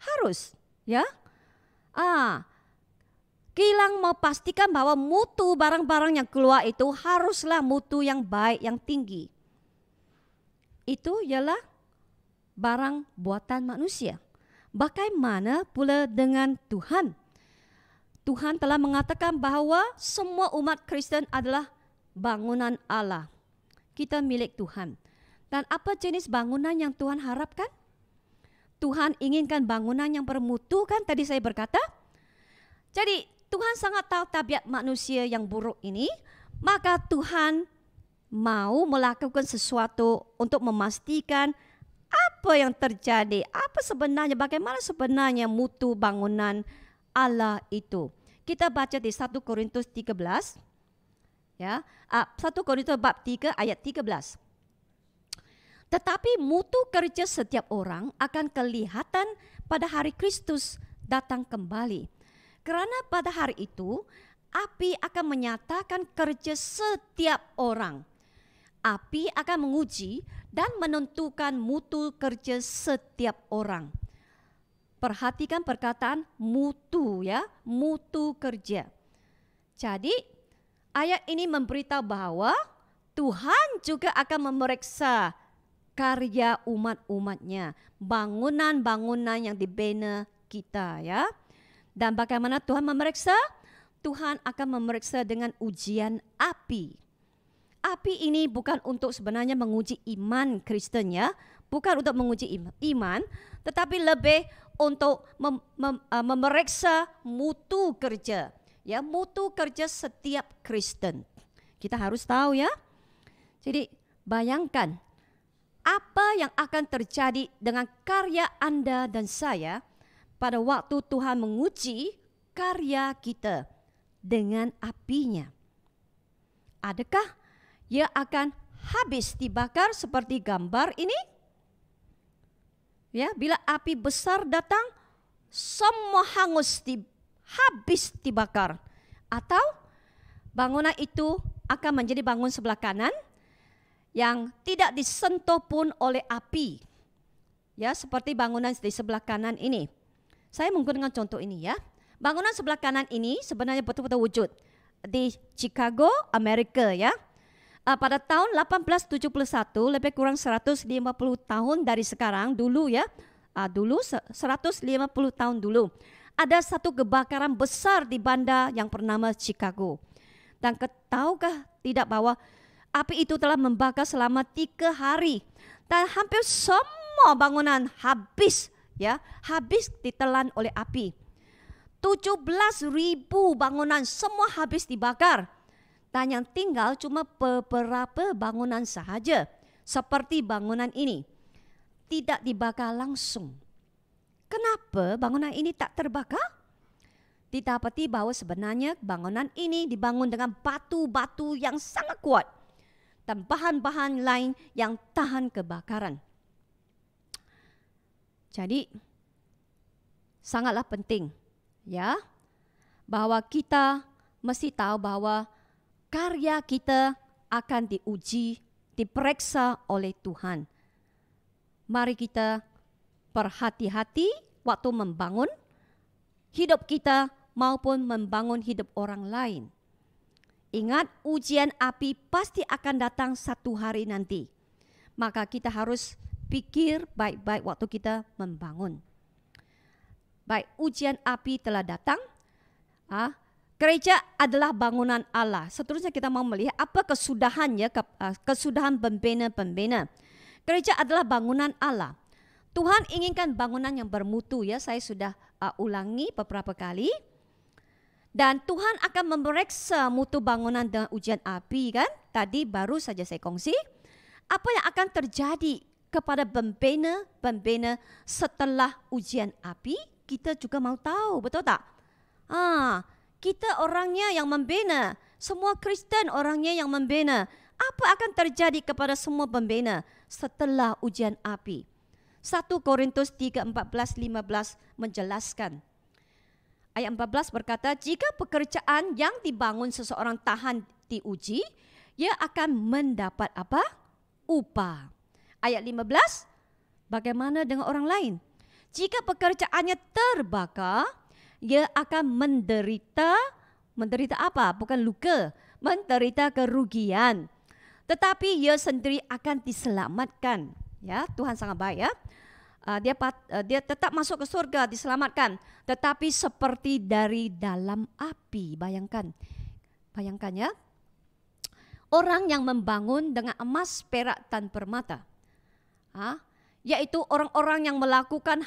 Harus, ya. Kilang mau pastikan bahwa mutu barang-barang yang keluar itu haruslah mutu yang baik, yang tinggi. Itu ialah barang buatan manusia. Bagaimana pula dengan Tuhan? Tuhan telah mengatakan bahawa semua umat Kristen adalah bangunan Allah. Kita milik Tuhan. Dan apa jenis bangunan yang Tuhan harapkan? Tuhan inginkan bangunan yang bermutu, kan tadi saya berkata. Jadi Tuhan sangat tahu tabiat manusia yang buruk ini, maka Tuhan mau melakukan sesuatu untuk memastikan apa yang terjadi, apa sebenarnya, bagaimana sebenarnya mutu bangunan Allah itu. Kita baca di 1 Korintus 13. Ya, 1 Korintus bab 3 ayat 13. Tetapi mutu kerja setiap orang akan kelihatan pada hari Kristus datang kembali. Kerana pada hari itu, api akan menyatakan kerja setiap orang. Api akan menguji dan menentukan mutu kerja setiap orang. Perhatikan perkataan mutu ya, mutu kerja. Jadi, ayat ini memberitahu bahawa Tuhan juga akan memeriksa karya umat-umatnya, bangunan-bangunan yang dibina kita ya. Dan bagaimana Tuhan memeriksa? Tuhan akan memeriksa dengan ujian api. Api ini bukan untuk sebenarnya menguji iman Kristen ya, bukan untuk menguji iman, tetapi lebih untuk memeriksa mutu kerja, ya, mutu kerja setiap Kristen. Kita harus tahu ya. Jadi bayangkan apa yang akan terjadi dengan karya Anda dan saya pada waktu Tuhan menguji karya kita dengan apinya. Adakah ia akan habis dibakar seperti gambar ini? Ya, bila api besar datang, semua hangus, habis dibakar. Atau bangunan itu akan menjadi bangun sebelah kanan yang tidak disentuh pun oleh api. Ya, seperti bangunan di sebelah kanan ini. Saya menggunakan contoh ini ya. Bangunan sebelah kanan ini sebenarnya betul-betul wujud. di Chicago, Amerika ya. Pada tahun 1871, lebih kurang 150 tahun dari sekarang dulu ya. Dulu 150 tahun dulu. Ada satu kebakaran besar di bandar yang bernama Chicago. Dan tahukah tidak bahwa api itu telah membakar selama 3 hari. Dan hampir semua bangunan habis ya, habis ditelan oleh api. 17.000 bangunan semua habis dibakar. Dan yang tinggal cuma beberapa bangunan sahaja. Seperti bangunan ini. Tidak dibakar langsung. Kenapa bangunan ini tak terbakar? Didapati bahwa sebenarnya bangunan ini dibangun dengan batu-batu yang sangat kuat. Dan bahan-bahan lain yang tahan kebakaran. Jadi, sangatlah penting ya, bahwa kita mesti tahu bahwa karya kita akan diuji, diperiksa oleh Tuhan. Mari kita berhati-hati waktu membangun hidup kita maupun membangun hidup orang lain. Ingat, ujian api pasti akan datang satu hari nanti. Maka kita harus pikir baik-baik waktu kita membangun. Baik, ujian api telah datang. Gereja adalah bangunan Allah. Seterusnya kita mau melihat apa kesudahannya, kesudahan pembina-pembina. Gereja adalah bangunan Allah. Tuhan inginkan bangunan yang bermutu ya. Saya sudah ulangi beberapa kali. Dan Tuhan akan memeriksa mutu bangunan dengan ujian api kan. Tadi baru saja saya kongsi. Apa yang akan terjadi kepada pembina setelah ujian api? Kita juga mau tahu, betul tak? Kita orangnya yang membina. Semua Kristen orangnya yang membina. Apa akan terjadi kepada semua pembina setelah ujian api? 1 Korintus 3:14-15 menjelaskan. Ayat 14 berkata, jika pekerjaan yang dibangun seseorang tahan diuji, ia akan mendapat apa? Upah. Ayat 15, bagaimana dengan orang lain? Jika pekerjaannya terbakar, ia akan menderita apa? Bukan luka, menderita kerugian. Tetapi ia sendiri akan diselamatkan. Ya, Tuhan sangat baik ya. Dia tetap masuk ke surga, diselamatkan. Tetapi seperti dari dalam api. Bayangkan ya. Orang yang membangun dengan emas, perak, dan permata. Yaitu orang-orang yang melakukan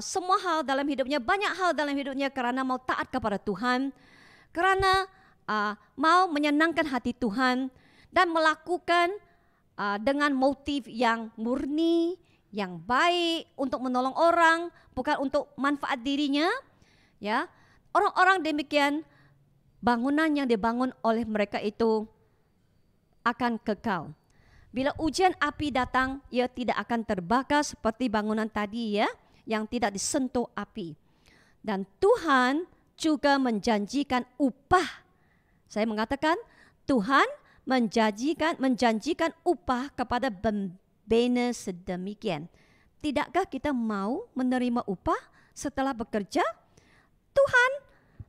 semua hal dalam hidupnya, banyak hal dalam hidupnya karena mau taat kepada Tuhan. Karena mau menyenangkan hati Tuhan. Dan melakukan dengan motif yang murni, yang baik, untuk menolong orang, bukan untuk manfaat dirinya. Ya, orang-orang demikian, bangunan yang dibangun oleh mereka itu akan kekal. Bila ujian api datang, ia tidak akan terbakar seperti bangunan tadi ya, yang tidak disentuh api. Dan Tuhan juga menjanjikan upah. Saya mengatakan Tuhan menjanjikan upah kepada pembina sedemikian. Tidakkah kita mau menerima upah setelah bekerja?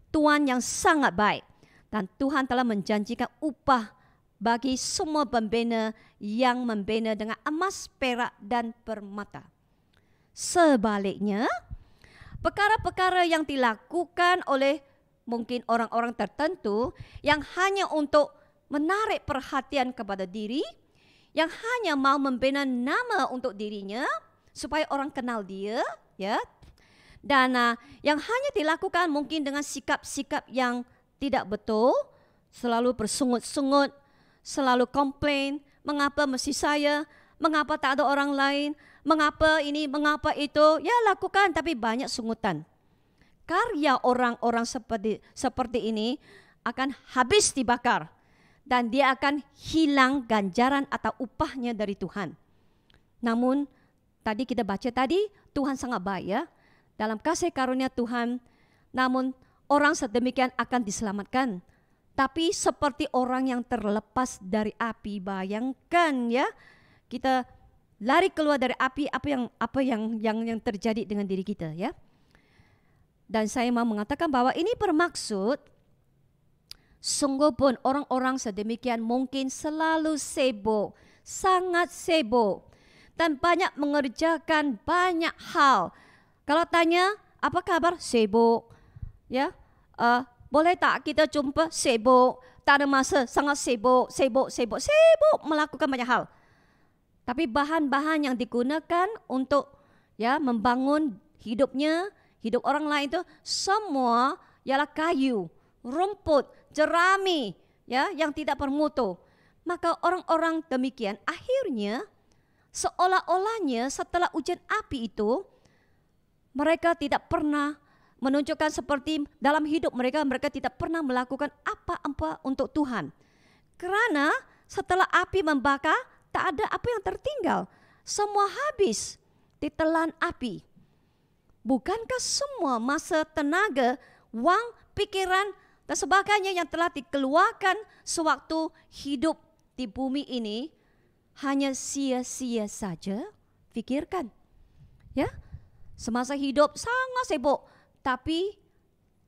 Tuhan yang sangat baik. Dan Tuhan telah menjanjikan upah bagi semua pembina yang membina dengan emas, perak, dan permata. Sebaliknya, perkara-perkara yang dilakukan oleh mungkin orang-orang tertentu yang hanya untuk menarik perhatian kepada diri, yang hanya mau membina nama untuk dirinya supaya orang kenal dia, ya. Dan yang hanya dilakukan mungkin dengan sikap-sikap yang tidak betul, selalu bersungut-sungut, selalu komplain, mengapa mesti saya, mengapa tak ada orang lain, mengapa ini, mengapa itu, ya lakukan tapi banyak sungutan. Karya orang-orang seperti ini akan habis dibakar. Dan dia akan hilang ganjaran atau upahnya dari Tuhan. Namun, tadi kita baca tadi, Tuhan sangat baik ya. Dalam kasih karunia Tuhan, namun orang sedemikian akan diselamatkan. Tapi seperti orang yang terlepas dari api, bayangkan ya. Kita lari keluar dari api, apa yang terjadi dengan diri kita ya. Dan saya mau mengatakan bahwa ini bermaksud Sungguh pun orang-orang sedemikian mungkin selalu sibuk, sangat sibuk, dan banyak mengerjakan banyak hal. Kalau tanya, apa kabar? Sibuk. Ya, boleh tak kita jumpa? Sibuk. Tak ada masa, sangat sibuk melakukan banyak hal. Tapi bahan-bahan yang digunakan untuk membangun hidupnya, hidup orang lain itu semua ialah kayu, rumput, jerami, yang tidak bermutu. Maka orang-orang demikian akhirnya seolah-olahnya setelah ujian api itu mereka tidak pernah menunjukkan seperti dalam hidup mereka tidak pernah melakukan apa-apa untuk Tuhan. Karena setelah api membakar tak ada apa yang tertinggal. Semua habis ditelan api. Bukankah semua masa, tenaga, wang, pikiran dan sebagainya yang telah dikeluarkan sewaktu hidup di bumi ini hanya sia-sia saja? Pikirkan. Ya, semasa hidup sangat sibuk, tapi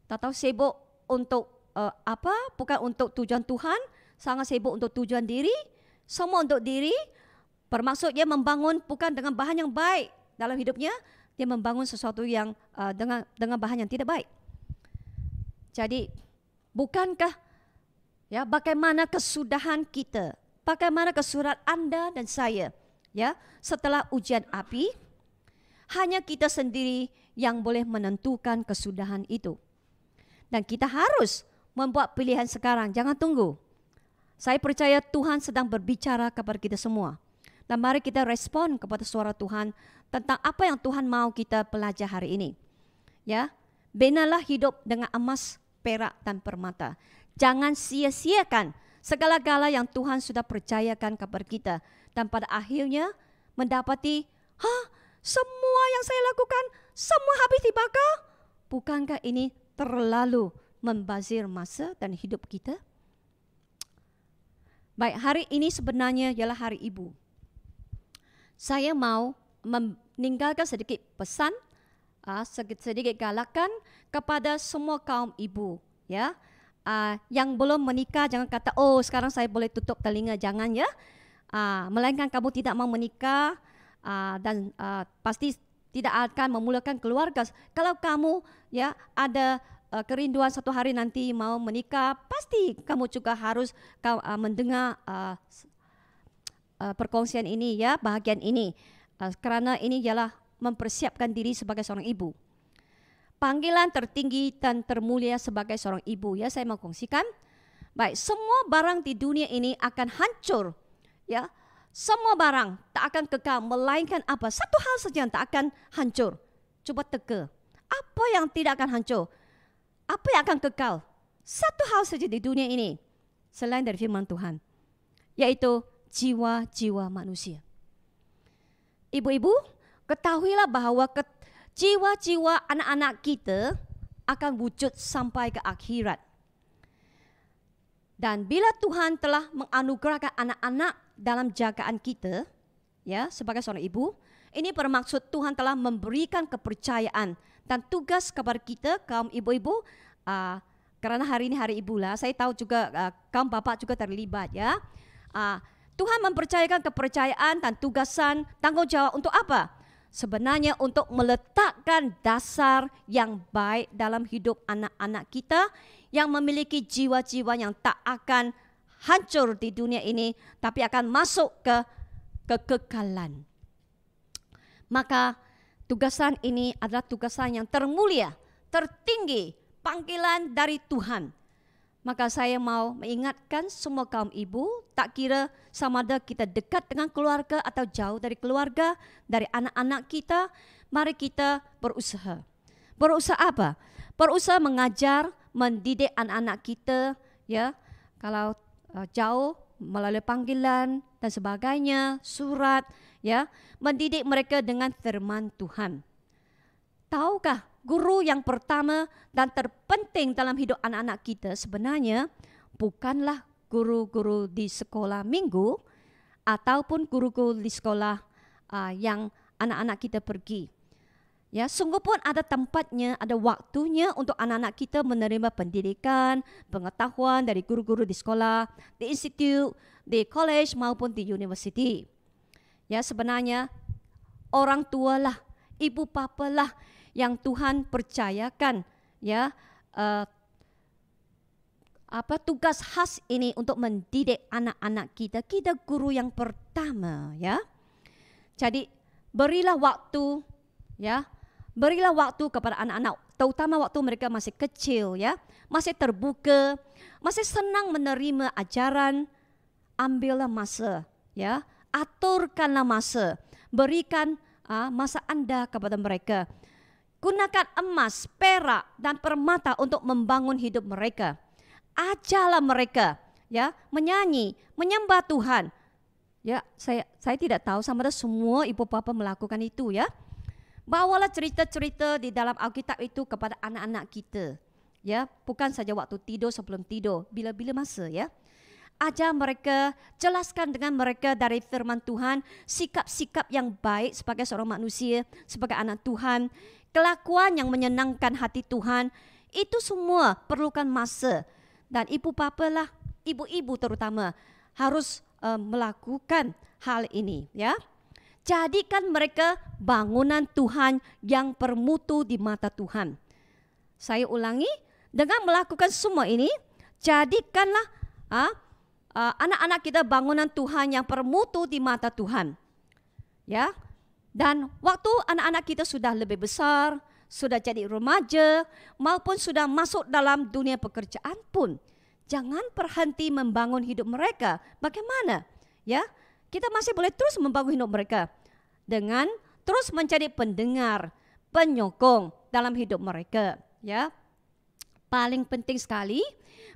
tak tahu sibuk untuk apa? Bukan untuk tujuan Tuhan, sangat sibuk untuk tujuan diri, semua untuk diri. Bermaksudnya membangun bukan dengan bahan yang baik dalam hidupnya, dia membangun sesuatu yang dengan bahan yang tidak baik. Jadi bukankah bagaimana kesudahan kita, bagaimana kesudahan Anda dan saya setelah ujian api? Hanya kita sendiri yang boleh menentukan kesudahan itu. Dan kita harus membuat pilihan sekarang, jangan tunggu. Saya percaya Tuhan sedang berbicara kepada kita semua. Dan mari kita respon kepada suara Tuhan tentang apa yang Tuhan mau kita pelajari hari ini. Benalah hidup dengan emas, perak dan permata. Jangan sia-siakan segala-gala yang Tuhan sudah percayakan kepada kita. Dan pada akhirnya mendapati, semua yang saya lakukan, semua habis dibakar. Bukankah ini terlalu membazir masa dan hidup kita? Baik, hari ini sebenarnya ialah hari ibu. Saya mau meninggalkan sedikit pesan, sedikit galakan kepada semua kaum ibu. Yang belum menikah jangan kata, sekarang saya boleh tutup telinga, jangan melainkan kamu tidak mau menikah dan pasti tidak akan memulakan keluarga. Kalau kamu ada kerinduan satu hari nanti mau menikah, pasti kamu juga harus mendengar perkongsian ini, bahagian ini, karena ini ialah mempersiapkan diri sebagai seorang ibu. Panggilan tertinggi dan termulia sebagai seorang ibu, saya mau kongsikan. Baik, semua barang di dunia ini akan hancur, semua barang tak akan kekal, melainkan apa? Satu hal saja yang tak akan hancur. Coba teka, apa yang tidak akan hancur? Apa yang akan kekal? Satu hal saja di dunia ini, selain dari firman Tuhan, yaitu jiwa-jiwa manusia. Ibu-ibu, ketahuilah bahwa jiwa-jiwa anak-anak kita akan wujud sampai ke akhirat. Dan bila Tuhan telah menganugerahkan anak-anak dalam jagaan kita, sebagai seorang ibu, ini bermaksud Tuhan telah memberikan kepercayaan dan tugas kepada kita, kaum ibu-ibu, karena hari ini hari ibu lah, saya tahu juga kaum bapak juga terlibat Tuhan mempercayakan kepercayaan dan tugasan, tanggung jawab untuk apa? Sebenarnya untuk meletakkan dasar yang baik dalam hidup anak-anak kita yang memiliki jiwa-jiwa yang tak akan hancur di dunia ini, tapi akan masuk ke kekekalan. Maka tugasan ini adalah tugasan yang termulia, tertinggi, panggilan dari Tuhan. Maka saya mau mengingatkan semua kaum ibu, tak kira sama ada kita dekat dengan keluarga atau jauh dari keluarga, dari anak-anak kita, mari kita berusaha. Berusaha apa? Berusaha mengajar, mendidik anak-anak kita, kalau jauh melalui panggilan dan sebagainya, surat, mendidik mereka dengan firman Tuhan. Tahukah guru yang pertama dan terpenting dalam hidup anak-anak kita sebenarnya bukanlah guru-guru di sekolah minggu ataupun guru-guru di sekolah yang anak-anak kita pergi. Ya, sungguh pun ada tempatnya, ada waktunya untuk anak-anak kita menerima pendidikan, pengetahuan dari guru-guru di sekolah, di institut, di college maupun di university. Ya, sebenarnya orang tua lah, ibu bapa lah yang Tuhan percayakan ya tugas khas ini untuk mendidik anak-anak kita. Kita guru yang pertama ya. Jadi berilah waktu ya. Berilah waktu kepada anak-anak, terutama waktu mereka masih kecil ya, masih terbuka, masih senang menerima ajaran. Ambillah masa ya, aturkanlah masa, berikan masa Anda kepada mereka. Gunakan emas, perak dan permata untuk membangun hidup mereka. Ajarlah mereka ya menyanyi, menyembah Tuhan. Ya, saya tidak tahu sama ada semua ibu bapa melakukan itu ya. Bawalah cerita-cerita di dalam Alkitab itu kepada anak-anak kita. Ya, bukan saja waktu tidur, sebelum tidur, bila-bila masa ya. Ajar mereka, jelaskan dengan mereka dari firman Tuhan, sikap-sikap yang baik sebagai seorang manusia, sebagai anak Tuhan, kelakuan yang menyenangkan hati Tuhan, itu semua perlukan masa. Dan ibu bapa lah, ibu-ibu terutama harus melakukan hal ini ya. Jadikan mereka bangunan Tuhan yang bermutu di mata Tuhan. Saya ulangi, dengan melakukan semua ini, jadikanlah anak-anak kita bangunan Tuhan yang bermutu di mata Tuhan. Ya. Dan waktu anak-anak kita sudah lebih besar, sudah jadi remaja, maupun sudah masuk dalam dunia pekerjaan pun, jangan berhenti membangun hidup mereka. Bagaimana? Ya, kita masih boleh terus membangun hidup mereka dengan terus menjadi pendengar, penyokong dalam hidup mereka. Ya, paling penting sekali,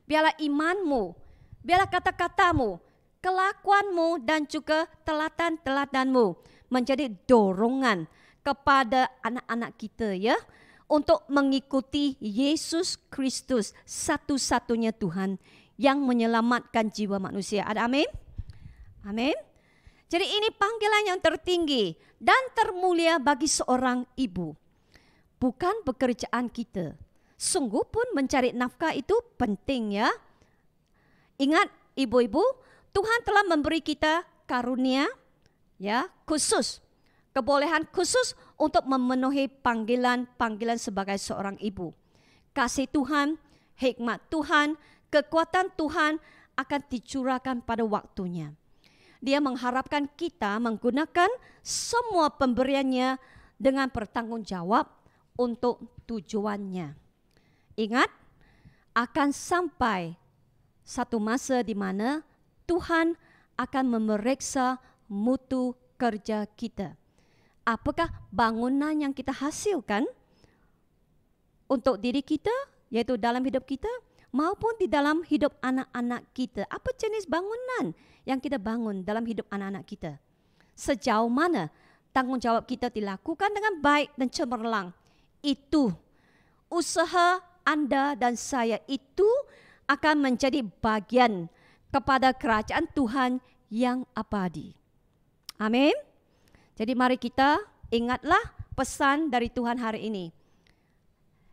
biarlah imanmu, biarlah kata-katamu, kelakuanmu dan juga telatan-teladanmu menjadi dorongan kepada anak-anak kita ya, untuk mengikuti Yesus Kristus, satu-satunya Tuhan yang menyelamatkan jiwa manusia. Ada amin? Amin. Jadi ini panggilan yang tertinggi dan termulia bagi seorang ibu. Bukan pekerjaan kita. Sungguh pun mencari nafkah itu penting ya. Ingat ibu-ibu, Tuhan telah memberi kita karunia ya, khusus, kebolehan khusus untuk memenuhi panggilan-panggilan sebagai seorang ibu. Kasih Tuhan, hikmat Tuhan, kekuatan Tuhan akan dicurahkan pada waktunya. Dia mengharapkan kita menggunakan semua pemberiannya dengan bertanggung jawab untuk tujuannya. Ingat, akan sampai satu masa di mana Tuhan akan memeriksa mutu kerja kita. Apakah bangunan yang kita hasilkan untuk diri kita, yaitu dalam hidup kita, maupun di dalam hidup anak-anak kita. Apa jenis bangunan yang kita bangun dalam hidup anak-anak kita? Sejauh mana tanggung jawab kita dilakukan dengan baik dan cemerlang? Itu usaha Anda dan saya itu akan menjadi bagian kepada kerajaan Tuhan yang abadi. Amin. Jadi mari kita ingatlah pesan dari Tuhan hari ini.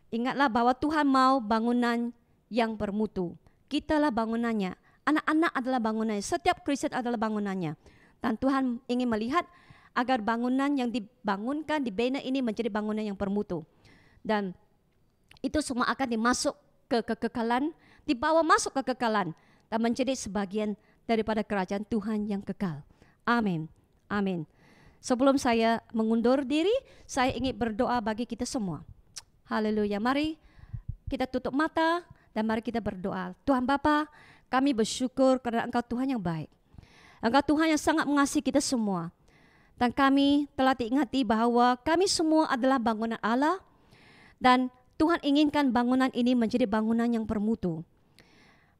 Ingatlah bahwa Tuhan mau bangunan yang bermutu. Kitalah bangunannya. Anak-anak adalah bangunannya. Setiap Kristen adalah bangunannya. Dan Tuhan ingin melihat agar bangunan yang dibangunkan, dibina ini menjadi bangunan yang bermutu. Dan itu semua akan dimasuk ke kekekalan, dibawa masuk ke kekekalan dan menjadi sebagian daripada kerajaan Tuhan yang kekal. Amin. Amin. Sebelum saya mengundur diri, saya ingin berdoa bagi kita semua. Haleluya. Mari kita tutup mata dan mari kita berdoa. Tuhan Bapa, kami bersyukur karena Engkau Tuhan yang baik. Engkau Tuhan yang sangat mengasihi kita semua. Dan kami telah diingati bahwa kami semua adalah bangunan Allah. Dan Tuhan inginkan bangunan ini menjadi bangunan yang bermutu.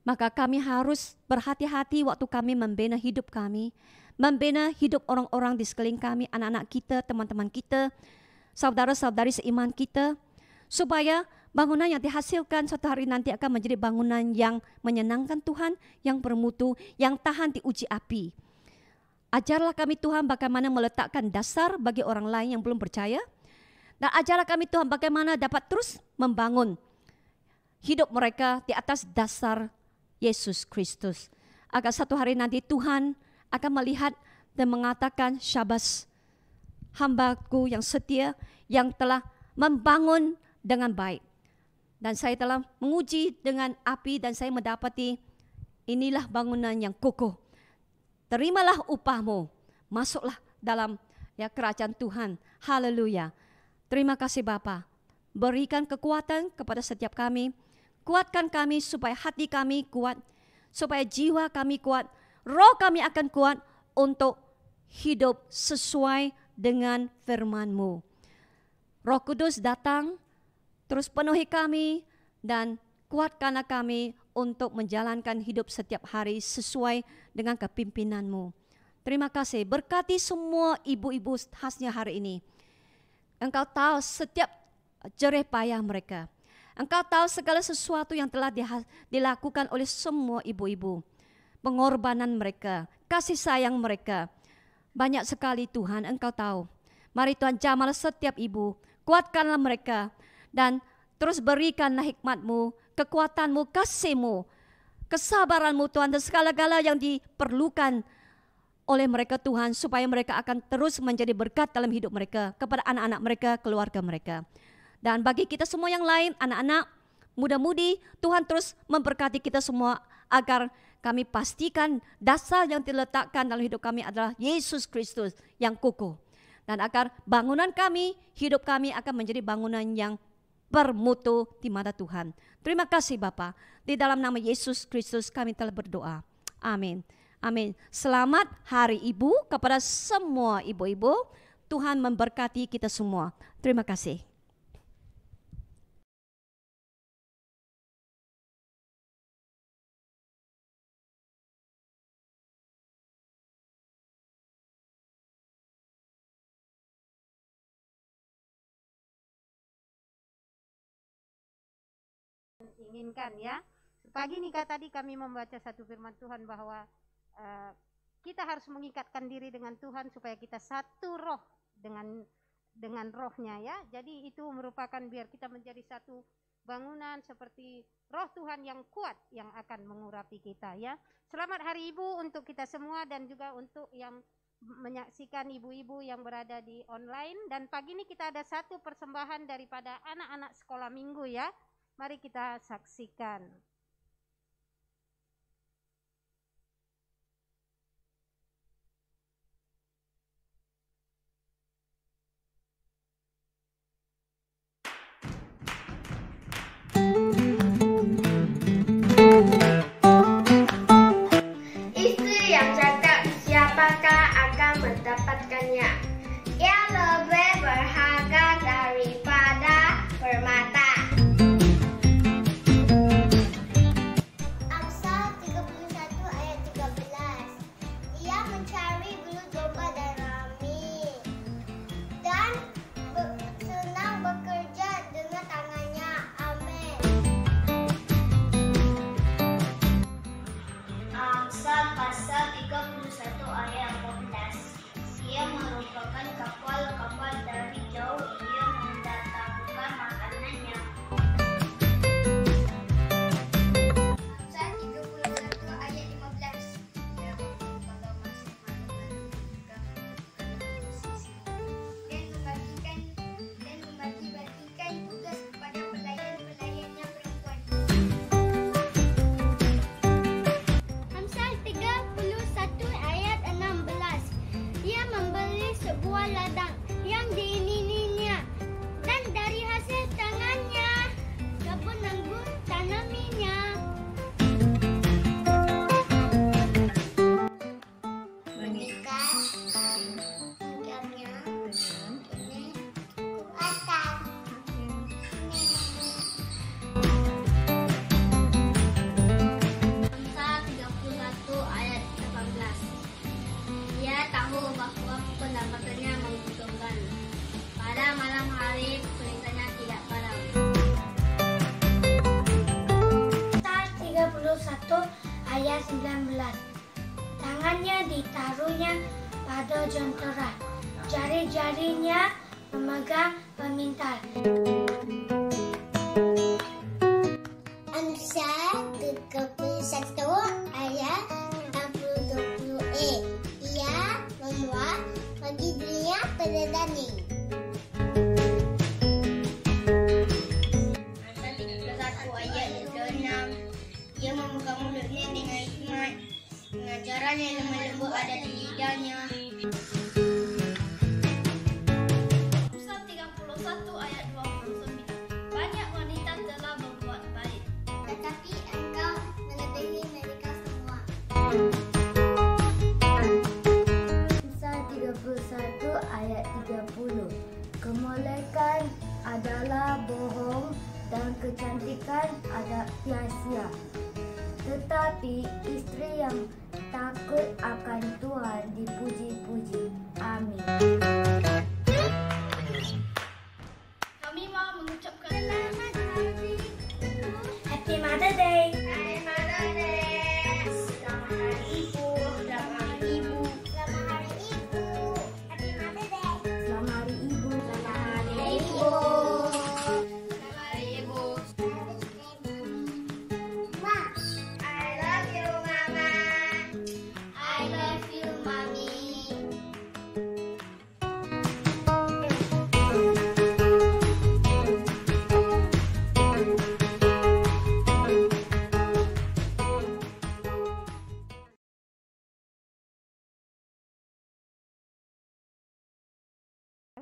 Maka kami harus berhati-hati waktu kami membina hidup kami. Membina hidup orang-orang di sekeliling kami, anak-anak kita, teman-teman kita, saudara-saudari seiman kita. Supaya bangunan yang dihasilkan suatu hari nanti akan menjadi bangunan yang menyenangkan Tuhan, yang bermutu, yang tahan diuji api. Ajarlah kami Tuhan bagaimana meletakkan dasar bagi orang lain yang belum percaya. Dan ajarlah kami Tuhan bagaimana dapat terus membangun hidup mereka di atas dasar Yesus Kristus. Agar satu hari nanti Tuhan akan melihat dan mengatakan, syabas hambaku yang setia, yang telah membangun dengan baik. Dan saya telah menguji dengan api dan saya mendapati inilah bangunan yang kokoh. Terimalah upahmu, masuklah dalam kerajaan Tuhan. Haleluya. Terima kasih Bapa. Berikan kekuatan kepada setiap kami. Kuatkan kami supaya hati kami kuat, supaya jiwa kami kuat, roh kami akan kuat untuk hidup sesuai dengan firman-Mu. Roh Kudus datang, terus penuhi kami dan kuatkanlah kami untuk menjalankan hidup setiap hari sesuai dengan kepimpinan-Mu. Terima kasih, berkati semua ibu-ibu khasnya hari ini. Engkau tahu setiap jerih payah mereka. Engkau tahu segala sesuatu yang telah dilakukan oleh semua ibu-ibu. Pengorbanan mereka, kasih sayang mereka. Banyak sekali Tuhan, Engkau tahu. Mari Tuhan jamah setiap ibu, kuatkanlah mereka. Dan terus berikanlah hikmat-Mu, kekuatan-Mu, kasih-Mu, kesabaran-Mu Tuhan. Dan segala-gala yang diperlukan oleh mereka Tuhan, supaya mereka akan terus menjadi berkat dalam hidup mereka, kepada anak-anak mereka, keluarga mereka. Dan bagi kita semua yang lain, anak-anak, muda-mudi, Tuhan terus memberkati kita semua, agar kami pastikan dasar yang diletakkan dalam hidup kami adalah Yesus Kristus yang kokoh. Dan agar bangunan kami, hidup kami akan menjadi bangunan yang bermutu di mata Tuhan. Terima kasih Bapa. Di dalam nama Yesus Kristus kami telah berdoa. Amin. Amin. Selamat Hari Ibu kepada semua ibu-ibu. Tuhan memberkati kita semua. Terima kasih. Inginkan ya. Pagi Nika tadi kami membaca satu firman Tuhan bahwa kita harus mengikatkan diri dengan Tuhan supaya kita satu roh dengan rohnya ya. Jadi itu merupakan biar kita menjadi satu bangunan seperti roh Tuhan yang kuat yang akan mengurapi kita ya. Selamat Hari Ibu untuk kita semua dan juga untuk yang menyaksikan ibu-ibu yang berada di online. Dan pagi ini kita ada satu persembahan daripada anak-anak sekolah minggu ya. Mari kita saksikan. Istri yang cakap, siapakah akan mendapatkannya? Ia lebih berharga daripada permata. Amsal 31 ayat 13. Ia mencari bulu domba dan rami, dan senang bekerja dengan tangannya. Amin. Amsal pasal 31 ayat 14. Ia merupakan kapal dari jauh, ia mendatangkan makanannya. Amsal 31 ayat 15. Ia kalau masih melakukan dan membagi-bagikan tugas kepada pelayan-pelayannya perempuan. Amsal 31 ayat 16. Ia membeli sebuah ladang yang diinininya, dan dari hasil tangannya kebun anggur tanaminya. Menikah tinggalnya ini kekuatan. Amsal 31 ayat 18. Ia tahu bahwa pendapatannya menguntungkan. Pada malam hari kesulitannya tidak padam. Amsal 31 ayat 19. Tangannya ditaruhnya pada jentera, jari-jarinya memegang meminta. Amsal 31 ayat 60-20e. Ia membuat bagi dunia perdani. Amsal 31 ayat 26. Ia membuka mulutnya dengan hikmat, pengajaran yang lemah lembut ada di lidahnya. Amsal 31 ayat 29. Banyak wanita telah berbuat baik, tetapi engkau melebihi mereka semua. Amsal 31 ayat 30. Kemolekan adalah bohong dan kecantikan ada sia-sia. Tetapi istri yang takut akan Tuhan dipuji-puji. Amin. Kami mau mengucapkan selamat hari Ibu. Happy Mother Day. Happy Mother Day. Selamat hari Ibu. Selamat hari Ibu. Selamat hari Ibu. Happy Mother Day. Selamat hari Ibu. Selamat hari Ibu. Selamat hari Ibu. Ma, I love you, Mama. I love you, Mommy.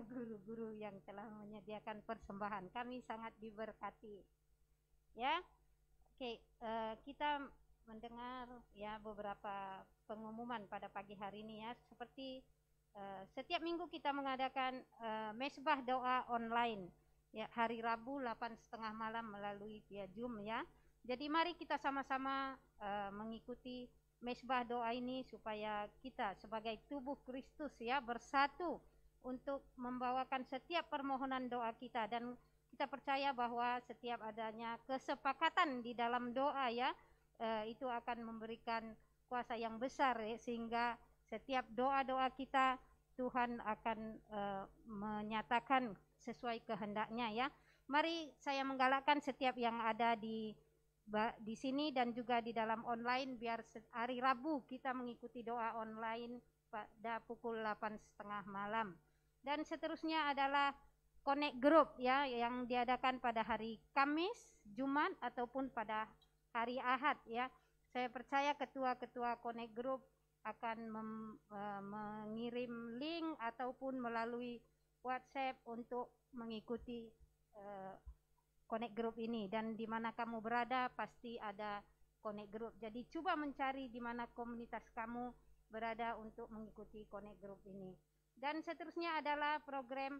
Guru-guru yang telah menyediakan persembahan, kami sangat diberkati. Ya, oke, kita mendengar ya beberapa pengumuman pada pagi hari ini ya, seperti setiap minggu kita mengadakan mesbah doa online ya, hari Rabu 8:30 malam melalui via Zoom ya. Jadi mari kita sama-sama mengikuti mesbah doa ini supaya kita sebagai tubuh Kristus ya bersatu untuk membawakan setiap permohonan doa kita, dan kita percaya bahwa setiap adanya kesepakatan di dalam doa ya, itu akan memberikan kuasa yang besar ya, sehingga setiap doa-doa kita Tuhan akan menyatakan sesuai kehendaknya ya. Mari saya menggalakkan setiap yang ada di sini dan juga di dalam online, biar hari Rabu kita mengikuti doa online pada pukul 8:30 malam. Dan seterusnya adalah Connect Group ya, yang diadakan pada hari Kamis, Jumat ataupun pada hari Ahad ya. Saya percaya ketua-ketua Connect Group akan mengirim link ataupun melalui WhatsApp untuk mengikuti Connect Group ini, dan di mana kamu berada pasti ada Connect Group. Jadi coba mencari di mana komunitas kamu berada untuk mengikuti Connect Group ini. Dan seterusnya adalah program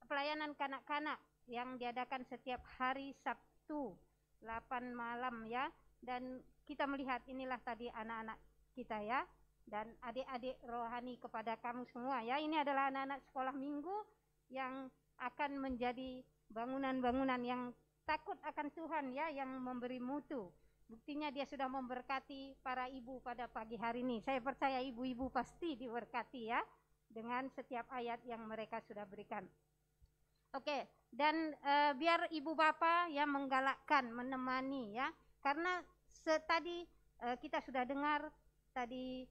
pelayanan kanak-kanak yang diadakan setiap hari Sabtu 8 malam ya. Dan kita melihat inilah tadi anak-anak kita ya, dan adik-adik rohani kepada kamu semua ya. Ini adalah anak-anak sekolah minggu yang akan menjadi bangunan-bangunan yang takut akan Tuhan ya, yang memberi mutu. Buktinya dia sudah memberkati para ibu pada pagi hari ini. Saya percaya ibu-ibu pasti diberkati ya dengan setiap ayat yang mereka sudah berikan. Oke, dan biar ibu bapak ya menggalakkan, menemani ya. Karena tadi kita sudah dengar tadi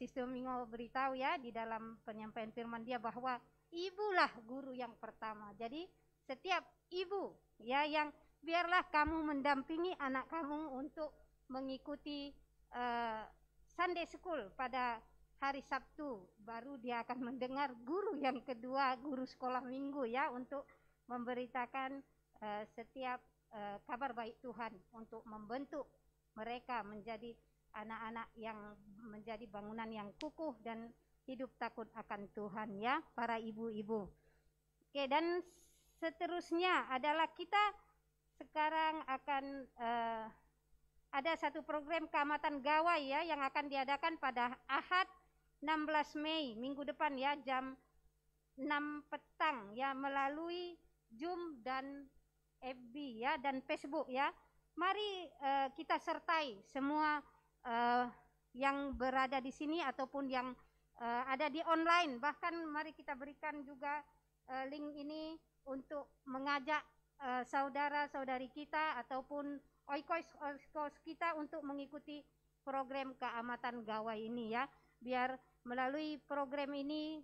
Sister Mingo beritahu ya di dalam penyampaian firman dia bahwa ibulah guru yang pertama. Jadi setiap ibu ya yang biarlah kamu mendampingi anak kamu untuk mengikuti Sunday School pada hari Sabtu. Baru dia akan mendengar guru yang kedua, guru sekolah minggu ya, untuk memberitakan setiap kabar baik Tuhan, untuk membentuk mereka menjadi anak-anak yang menjadi bangunan yang kukuh dan hidup takut akan Tuhan ya, para ibu-ibu. Oke, dan seterusnya adalah kita sekarang akan ada satu program keamatan gawai ya yang akan diadakan pada Ahad 16 Mei minggu depan ya, jam 6 petang ya, melalui Zoom dan FB ya dan Facebook ya. Mari kita sertai semua yang berada di sini ataupun yang ada di online. Bahkan mari kita berikan juga link ini untuk mengajak saudara-saudari kita ataupun oikos kita untuk mengikuti program keamatan gawai ini ya. Biar melalui program ini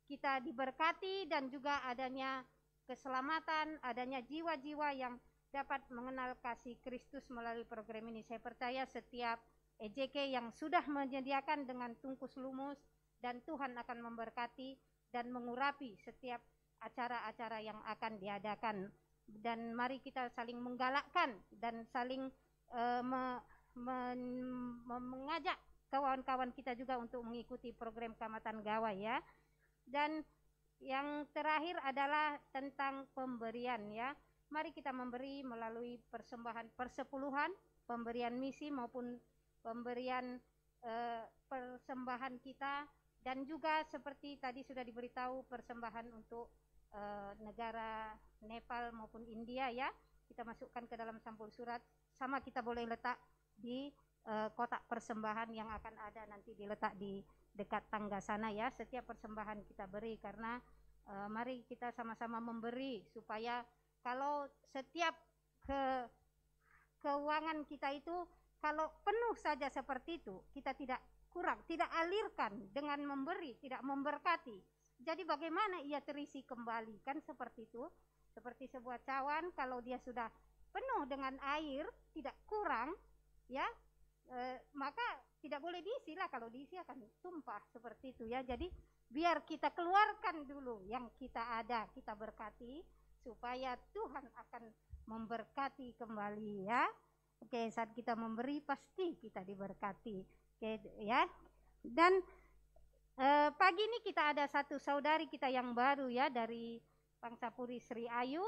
kita diberkati dan juga adanya keselamatan, adanya jiwa-jiwa yang dapat mengenal kasih Kristus melalui program ini. Saya percaya setiap EJK yang sudah menyediakan dengan tungkus lumus, dan Tuhan akan memberkati dan mengurapi setiap acara-acara yang akan diadakan. Dan mari kita saling menggalakkan dan saling mengajak kawan-kawan kita juga untuk mengikuti program keamatan gawai ya. Dan yang terakhir adalah tentang pemberian ya. Mari kita memberi melalui persembahan persepuluhan, pemberian misi maupun pemberian persembahan kita, dan juga seperti tadi sudah diberitahu persembahan untuk negara Nepal maupun India ya. Kita masukkan ke dalam sampul surat, sama kita boleh letak di kotak persembahan yang akan ada nanti diletak di dekat tangga sana ya. Setiap persembahan kita beri karena mari kita sama-sama memberi supaya kalau setiap keuangan kita itu kalau penuh saja seperti itu, kita tidak kurang, tidak alirkan dengan memberi, tidak memberkati. Jadi bagaimana ia terisi kembali? Kan seperti itu. Seperti sebuah cawan kalau dia sudah penuh dengan air, tidak kurang, ya, maka tidak boleh diisi lah. Kalau diisi akan tumpah seperti itu ya. Jadi biar kita keluarkan dulu yang kita ada, kita berkati supaya Tuhan akan memberkati kembali ya. Oke, saat kita memberi pasti kita diberkati. Oke ya. Dan pagi ini kita ada satu saudari kita yang baru ya dari Pangsapuri Sri Ayu.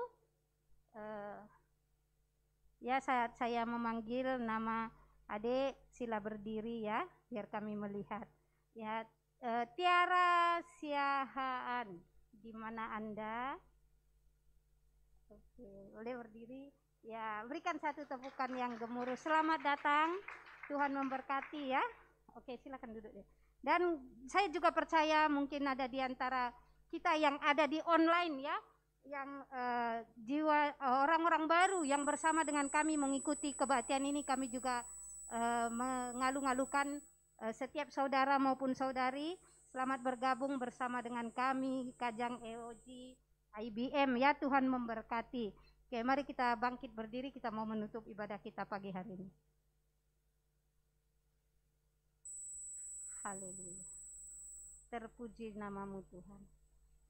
Ya, saat saya memanggil nama adik, sila berdiri ya, biar kami melihat. Ya, Tiara Siahaan, di mana Anda? Oke, boleh berdiri. Ya, berikan satu tepukan yang gemuruh. Selamat datang, Tuhan memberkati ya. Oke, silakan duduk deh. Dan saya juga percaya mungkin ada di antara kita yang ada di online ya, yang jiwa orang-orang baru yang bersama dengan kami mengikuti kebaktian ini. Kami juga mengalu-alukan setiap saudara maupun saudari selamat bergabung bersama dengan kami Kajang EOG IBM ya. Tuhan memberkati. Oke, mari kita bangkit berdiri, kita mau menutup ibadah kita pagi hari ini. Haleluya. Terpuji namamu Tuhan.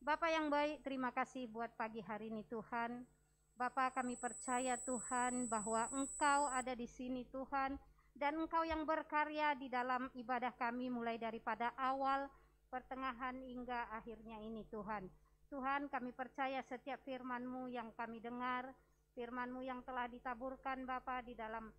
Bapa yang baik, terima kasih buat pagi hari ini Tuhan. Bapa, kami percaya Tuhan bahwa Engkau ada di sini Tuhan, dan Engkau yang berkarya di dalam ibadah kami mulai daripada awal, pertengahan hingga akhirnya ini Tuhan. Tuhan, kami percaya setiap firman-Mu yang kami dengar, firman-Mu yang telah ditaburkan Bapa di dalam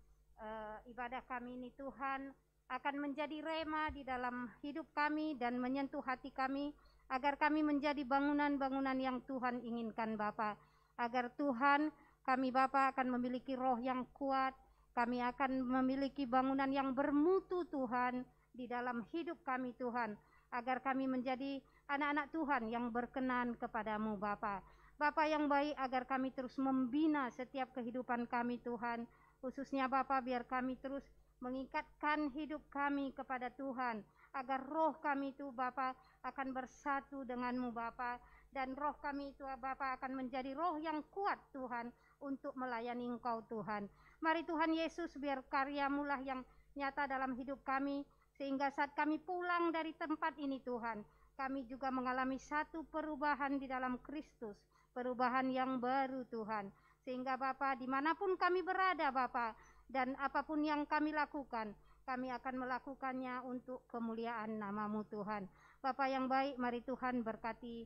ibadah kami ini Tuhan, akan menjadi rema di dalam hidup kami dan menyentuh hati kami, agar kami menjadi bangunan-bangunan yang Tuhan inginkan Bapa. Agar Tuhan, kami Bapa akan memiliki roh yang kuat, kami akan memiliki bangunan yang bermutu Tuhan di dalam hidup kami Tuhan, agar kami menjadi anak-anak Tuhan yang berkenan kepadamu Bapa. Bapa yang baik, agar kami terus membina setiap kehidupan kami Tuhan, khususnya Bapa biar kami terus mengikatkan hidup kami kepada Tuhan, agar roh kami itu Bapa akan bersatu denganmu Bapa, dan roh kami itu Bapa akan menjadi roh yang kuat Tuhan untuk melayani Engkau Tuhan. Mari Tuhan Yesus, biar karya-Mu lah yang nyata dalam hidup kami, sehingga saat kami pulang dari tempat ini Tuhan, kami juga mengalami satu perubahan di dalam Kristus, perubahan yang baru Tuhan, sehingga Bapa dimanapun kami berada Bapa, dan apapun yang kami lakukan, kami akan melakukannya untuk kemuliaan nama-Mu Tuhan. Bapa yang baik, mari Tuhan berkati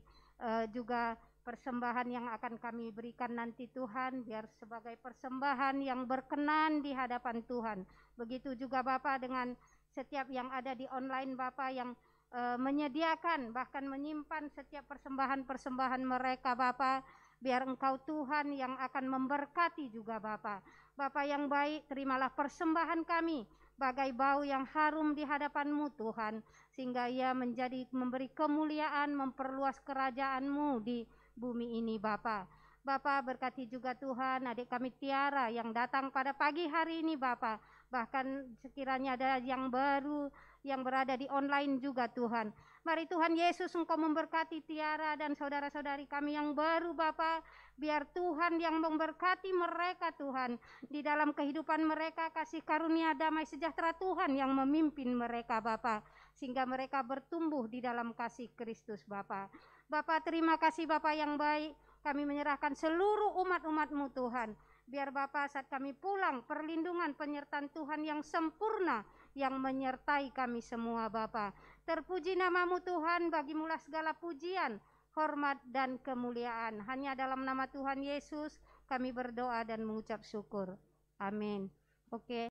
juga persembahan yang akan kami berikan nanti Tuhan, biar sebagai persembahan yang berkenan di hadapan Tuhan. Begitu juga Bapa dengan setiap yang ada di online Bapa yang menyediakan bahkan menyimpan setiap persembahan-persembahan mereka Bapa, biar Engkau Tuhan yang akan memberkati juga Bapa. Bapa yang baik, terimalah persembahan kami bagai bau yang harum di hadapan-Mu Tuhan, sehingga ia memberi kemuliaan, memperluas kerajaan-Mu di bumi ini Bapa. Bapa, berkati juga Tuhan adik kami Tiara yang datang pada pagi hari ini Bapa. Bahkan sekiranya ada yang baru yang berada di online juga Tuhan. Mari Tuhan Yesus Engkau memberkati Tiara dan saudara-saudari kami yang baru Bapa. Biar Tuhan yang memberkati mereka Tuhan. Di dalam kehidupan mereka kasih karunia damai sejahtera Tuhan yang memimpin mereka Bapa. Sehingga mereka bertumbuh di dalam kasih Kristus Bapa. Bapa, terima kasih Bapa yang baik. Kami menyerahkan seluruh umat-umat-Mu Tuhan. Biar Bapa saat kami pulang perlindungan penyertaan Tuhan yang sempurna yang menyertai kami semua Bapa. Terpuji nama-Mu Tuhan, bagimulah segala pujian, hormat dan kemuliaan. Hanya dalam nama Tuhan Yesus kami berdoa dan mengucap syukur. Amin. Oke.